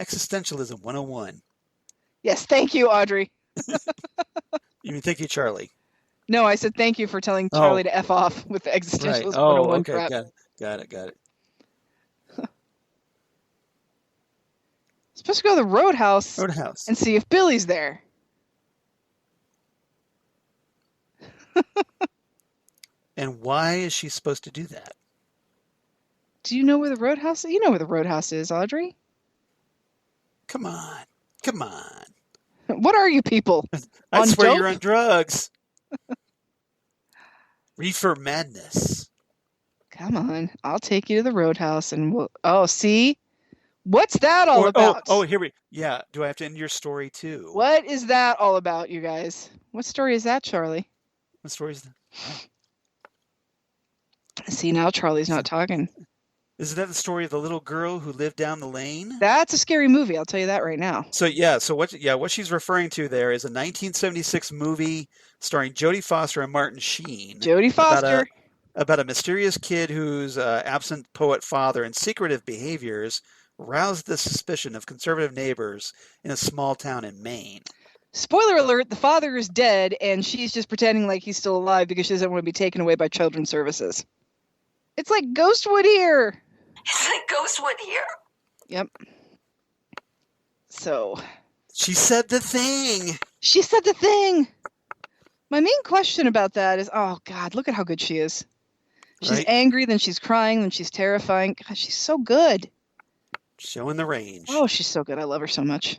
S1: Existentialism 101.
S2: Yes, thank you, Audrey.
S1: You mean thank you, Charlie?
S2: No, I said thank you for telling Charlie to F off with the
S1: Right.
S2: Existentialist
S1: Oh,
S2: 101
S1: okay.
S2: crap.
S1: Got it.
S2: Supposed to go to the Roadhouse
S1: Roadhouse.
S2: and see if Billy's there.
S1: And why is she supposed to do that?
S2: Do you know where the Roadhouse is? You know where the Roadhouse is, Audrey.
S1: Come on.
S2: What are you people?
S1: I swear
S2: dope?
S1: you're on drugs. Reefer madness.
S2: Come on. I'll take you to the Roadhouse and we'll... Oh, see? What's that all about?
S1: Here we... Yeah, do I have to end your story too?
S2: What is that all about, you guys? What story is that, Charlie?
S1: What story is that?
S2: See, now Charlie's not talking.
S1: Isn't that the story of the little girl who lived down the lane?
S2: That's a scary movie, I'll tell you that right now.
S1: So what she's referring to there is a 1976 movie starring Jodie Foster and Martin Sheen.
S2: Jodie Foster.
S1: About a mysterious kid whose absent poet father and secretive behaviors roused the suspicion of conservative neighbors in a small town in Maine.
S2: Spoiler alert, the father is dead and she's just pretending like he's still alive because she doesn't want to be taken away by Children's Services. It's like Ghostwood here.
S4: It's like Ghostwood here.
S2: Yep. So.
S1: She said the thing.
S2: My main question about that is, oh God, look at how good she is. She's angry, then she's crying, then she's terrifying. God, she's so good.
S1: Showing the range.
S2: Oh, she's so good. I love her so much.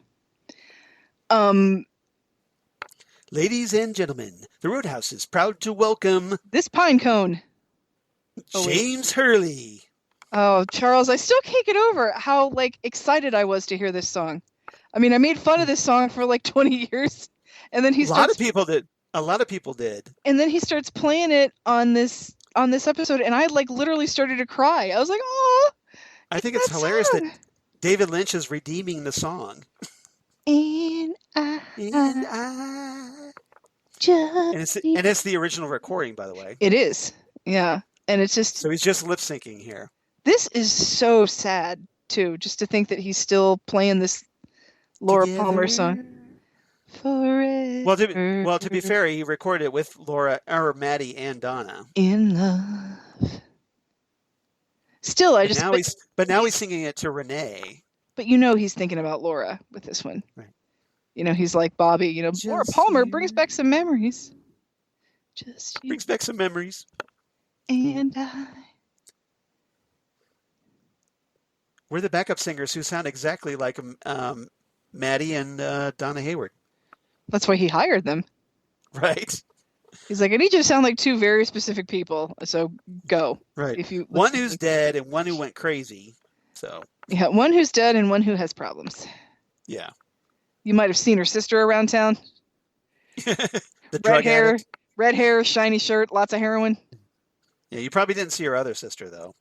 S1: Ladies and gentlemen, the Roadhouse is proud to welcome
S2: this pine cone.
S1: James Hurley.
S2: Oh, Charles, I still can't get over how excited I was to hear this song. I mean, I made fun of this song for 20 years, and then a lot of people did. And then he starts playing it on this episode, and I literally started to cry. I was like, "Oh!"
S1: I think it's hilarious that David Lynch is redeeming the song.
S2: And
S1: it's the original recording, by the way.
S2: It is, yeah, and it's just
S1: so he's just lip syncing here.
S2: This is so sad too, just to think that he's still playing this Laura Palmer song. Forever.
S1: Well, to be fair, he recorded it with Maddie and Donna.
S2: In love. Still,
S1: But now he's singing it to Renee.
S2: But he's thinking about Laura with this one.
S1: Right.
S2: He's like Bobby. Laura Palmer brings back some memories.
S1: Brings back some memories.
S2: And I.
S1: We're the backup singers who sound exactly like Maddie and Donna Hayward.
S2: That's why he hired them.
S1: Right.
S2: He's like, I need you to sound like two very specific people, so go.
S1: Right. One who's dead and one who went crazy. So.
S2: Yeah, one who's dead and one who has problems.
S1: Yeah.
S2: You might have seen her sister around town. Red hair, shiny shirt, lots of heroin.
S1: Yeah, you probably didn't see her other sister though,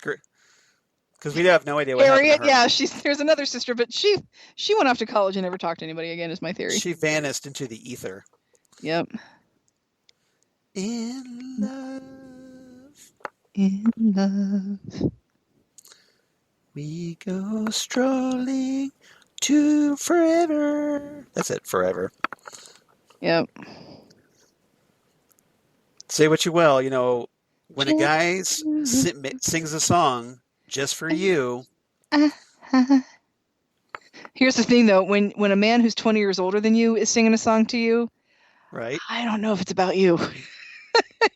S1: because we have no idea what happened to her.
S2: Yeah, there's another sister, but she went off to college and never talked to anybody again. Is my theory.
S1: She vanished into the ether.
S2: Yep.
S1: In love, we go strolling to forever. That's it, forever.
S2: Yep.
S1: Say what you will, when a guy sings a song just for you.
S2: Here's the thing, though. When a man who's 20 years older than you is singing a song to you,
S1: right?
S2: I don't know if it's about you.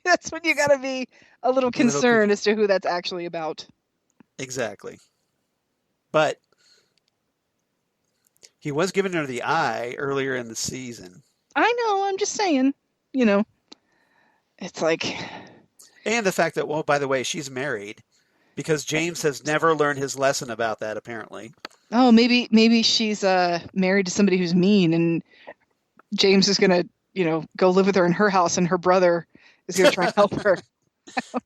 S2: That's when you got to be a little concerned as to who that's actually about.
S1: Exactly. But he was giving her the eye earlier in the season.
S2: I know. I'm just saying, it's like...
S1: And the fact that, by the way, she's married, because James has never learned his lesson about that, apparently.
S2: Oh, maybe she's married to somebody who's mean, and James is going to, go live with her in her house, and her brother is going to try and help her.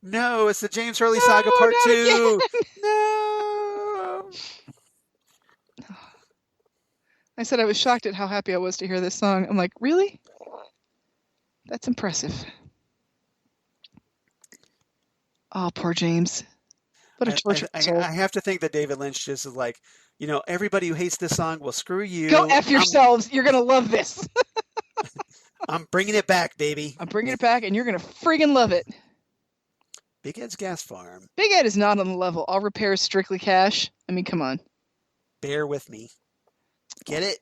S1: No, it's the James Hurley saga part 2. No.
S2: I said I was shocked at how happy I was to hear this song. I'm like, really? That's impressive. Oh, poor James. What a tortured soul.
S1: I have to think that David Lynch just is like, everybody who hates this song, well, screw you.
S2: Go F yourselves. You're going to love this.
S1: I'm bringing it back, baby.
S2: I'm bringing it back, and you're going to friggin' love it.
S1: Big Ed's Gas Farm.
S2: Big Ed is not on the level. All repairs strictly cash. I mean, come on.
S1: Bear with me. Get it?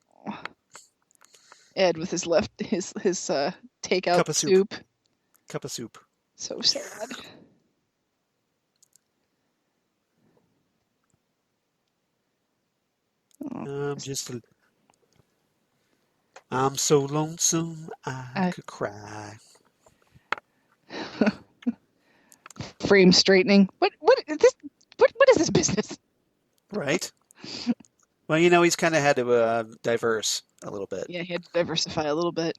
S2: Ed with his takeout
S1: Cup of
S2: soup.
S1: Cup of soup.
S2: So sad.
S1: I'm so lonesome I could cry.
S2: Frame straightening. What is this business?
S1: Right. Well, he's kind of had to diverse a little bit.
S2: Yeah, he had to diversify a little bit.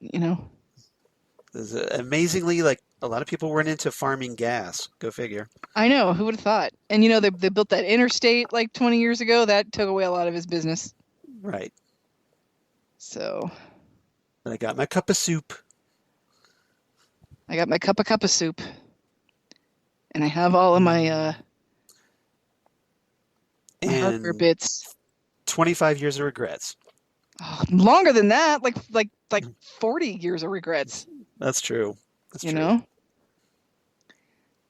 S1: Amazingly, like a lot of people weren't into farming gas. Go figure.
S2: I know. Who would have thought? And they built that interstate like 20 years ago. That took away a lot of his business.
S1: Right.
S2: So.
S1: But I got my cup of soup.
S2: I got my cup of soup. And I have all of my hardware bits.
S1: 25 years of regrets.
S2: Oh, longer than that, like 40 years of regrets.
S1: That's true. That's true.
S2: You know?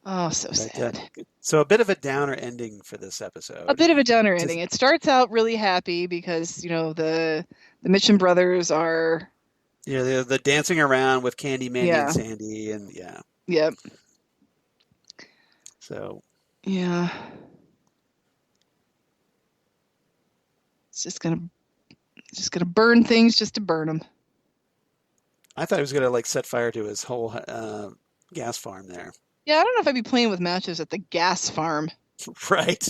S2: Oh, so sad.
S1: So a bit of a downer ending for this episode.
S2: A bit of a downer ending. It starts out really happy because, the Mitchum brothers are...
S1: Yeah, they're dancing around with Candy, Mandy, and Sandy, and yeah.
S2: Yep.
S1: So...
S2: Yeah. It's just gonna burn things just to burn them.
S1: I thought he was gonna set fire to his whole gas farm there.
S2: Yeah, I don't know if I'd be playing with matches at the gas farm.
S1: Right.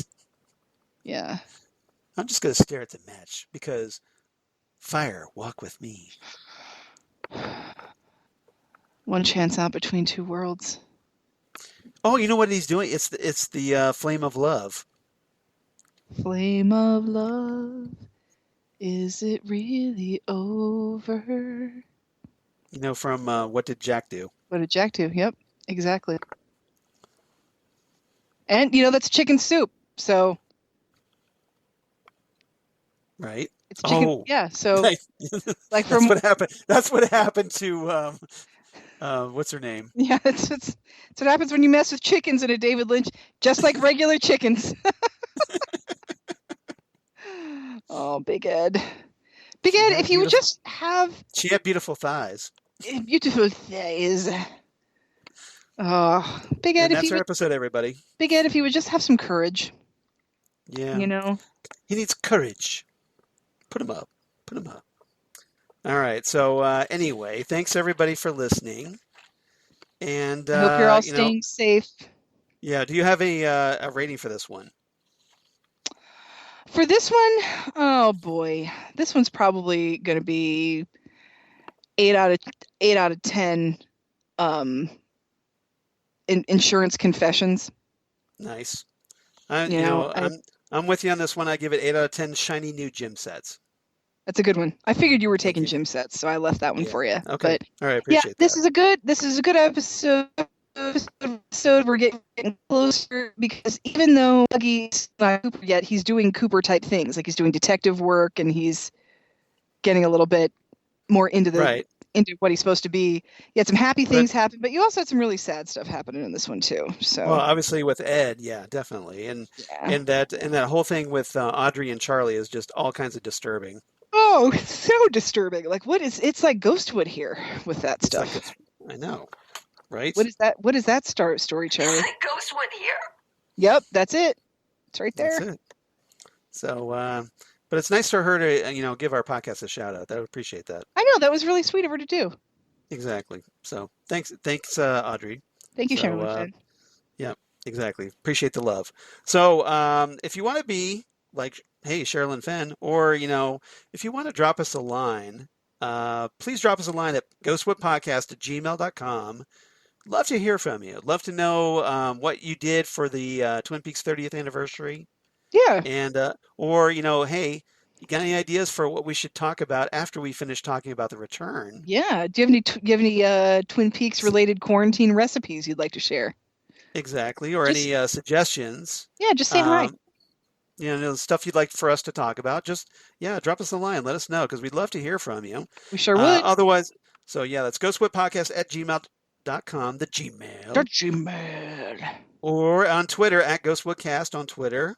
S2: Yeah.
S1: I'm just gonna stare at the match because fire, walk with me.
S2: One chance out between two worlds.
S1: Oh, you know what he's doing? It's the flame of love.
S2: Flame of love, is it really over?
S1: From What Did Jack Do?
S2: What did Jack do? Yep, exactly. And, that's chicken soup, so...
S1: Right?
S2: It's chicken,
S1: oh.
S2: Yeah, so...
S1: Right.
S2: Like
S1: That's what happened. That's what happened to... what's her name?
S2: Yeah, it's what happens when you mess with chickens in a David Lynch, just like regular chickens. Oh, Big Ed. Big Ed, if you would just have...
S1: She had beautiful thighs.
S2: Beautiful thighs. Oh, Big Ed,
S1: and that's our episode, everybody.
S2: Big Ed, if you would just have some courage.
S1: Yeah. He needs courage. Put him up. All right. So anyway, thanks everybody for listening. And
S2: I hope you're all staying safe.
S1: Yeah. Do you have a rating for this one?
S2: For this one, oh boy, this one's probably going to be 8 out of 10. Insurance confessions.
S1: Nice. I'm with you on this one. I give it 8 out of 10 shiny new gym sets.
S2: That's a good one. I figured you were taking gym sets, so I left that one for you.
S1: Okay.
S2: But,
S1: all right. Appreciate that.
S2: This is a good episode. We're getting closer because even though Dougie's not Cooper yet, he's doing Cooper type things. Like he's doing detective work and he's getting a little bit more into into what he's supposed to be. You had some happy things happen, but you also had some really sad stuff happening in this one too. So
S1: well, obviously with Ed, yeah, definitely, and that whole thing with Audrey and Charlie is just all kinds of disturbing.
S2: Oh, so disturbing! Like it's like Ghostwood here with that stuff.
S1: I know. Right?
S2: What is that story, Charlie?
S4: Ghostwood here.
S2: Yep, that's it. It's right there.
S1: That's it. So, but it's nice for her to, give our podcast a shout out. I would appreciate that.
S2: I know, that was really sweet of her to do.
S1: Exactly. So thanks, Audrey.
S2: Thank you, Sherilyn Fenn.
S1: Yeah, exactly. Appreciate the love. So, if you want to be like, hey, Sherilyn Fenn, or if you want to drop us a line, please drop us a line at ghostwoodpodcast@gmail.com. Love to hear from you. Love to know what you did for the Twin Peaks 30th anniversary.
S2: Yeah.
S1: And or hey, You got any ideas for what we should talk about after we finish talking about the return?
S2: Yeah. Do you have any Twin Peaks related quarantine recipes you'd like to share?
S1: Exactly. Or
S2: Just-
S1: any suggestions?
S2: Yeah, just say hi.
S1: Stuff you'd like for us to talk about. Just, drop us a line. Let us know because we'd love to hear from you.
S2: We sure would.
S1: Otherwise, that's ghostwoodpodcast@gmail.com, the Gmail.
S2: The Gmail.
S1: Or on Twitter @GhostwoodCast on Twitter.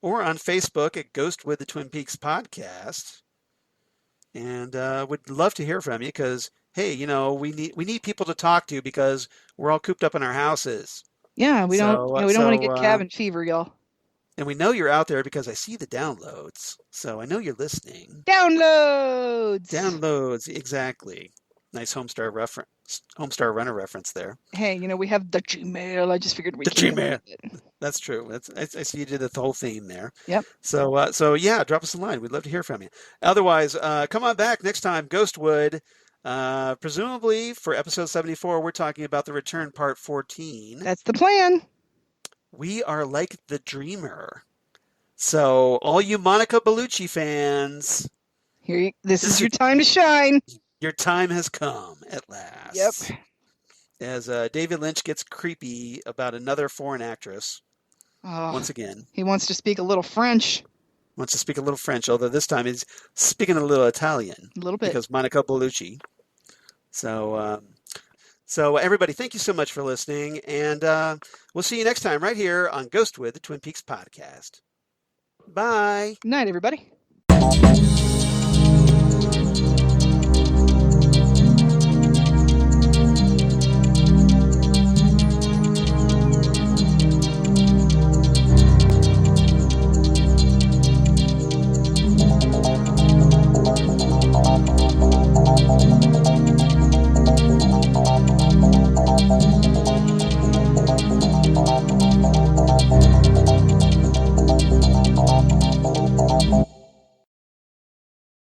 S1: Or on Facebook at Ghostwood the Twin Peaks Podcast. And would love to hear from you because, hey, we need people to talk to because we're all cooped up in our houses.
S2: Yeah, we don't want to get cabin fever, y'all.
S1: And we know you're out there because I see the downloads. So I know you're listening.
S2: Downloads,
S1: exactly. Nice Homestar Runner reference there.
S2: Hey, we have the Gmail. I just figured we
S1: The
S2: came
S1: Gmail.
S2: up with it.
S1: That's true. I see you did the whole theme there.
S2: Yep.
S1: So drop us a line. We'd love to hear from you. Otherwise, come on back next time, Ghostwood. Presumably for episode 74, we're talking about the return part 14.
S2: That's the plan.
S1: We are like the dreamer. So all you Monica Bellucci fans,
S2: This is your time to shine.
S1: Your time has come at last.
S2: Yep.
S1: As David Lynch gets creepy about another foreign actress.
S2: Oh,
S1: once again.
S2: He wants to speak a little French.
S1: Wants to speak a little French, although this time he's speaking a little Italian.
S2: A little bit.
S1: Because Monica Bellucci. So everybody, thank you so much for listening. And we'll see you next time right here on Ghostwood, the Twin Peaks Podcast. Bye.
S2: Good night, everybody.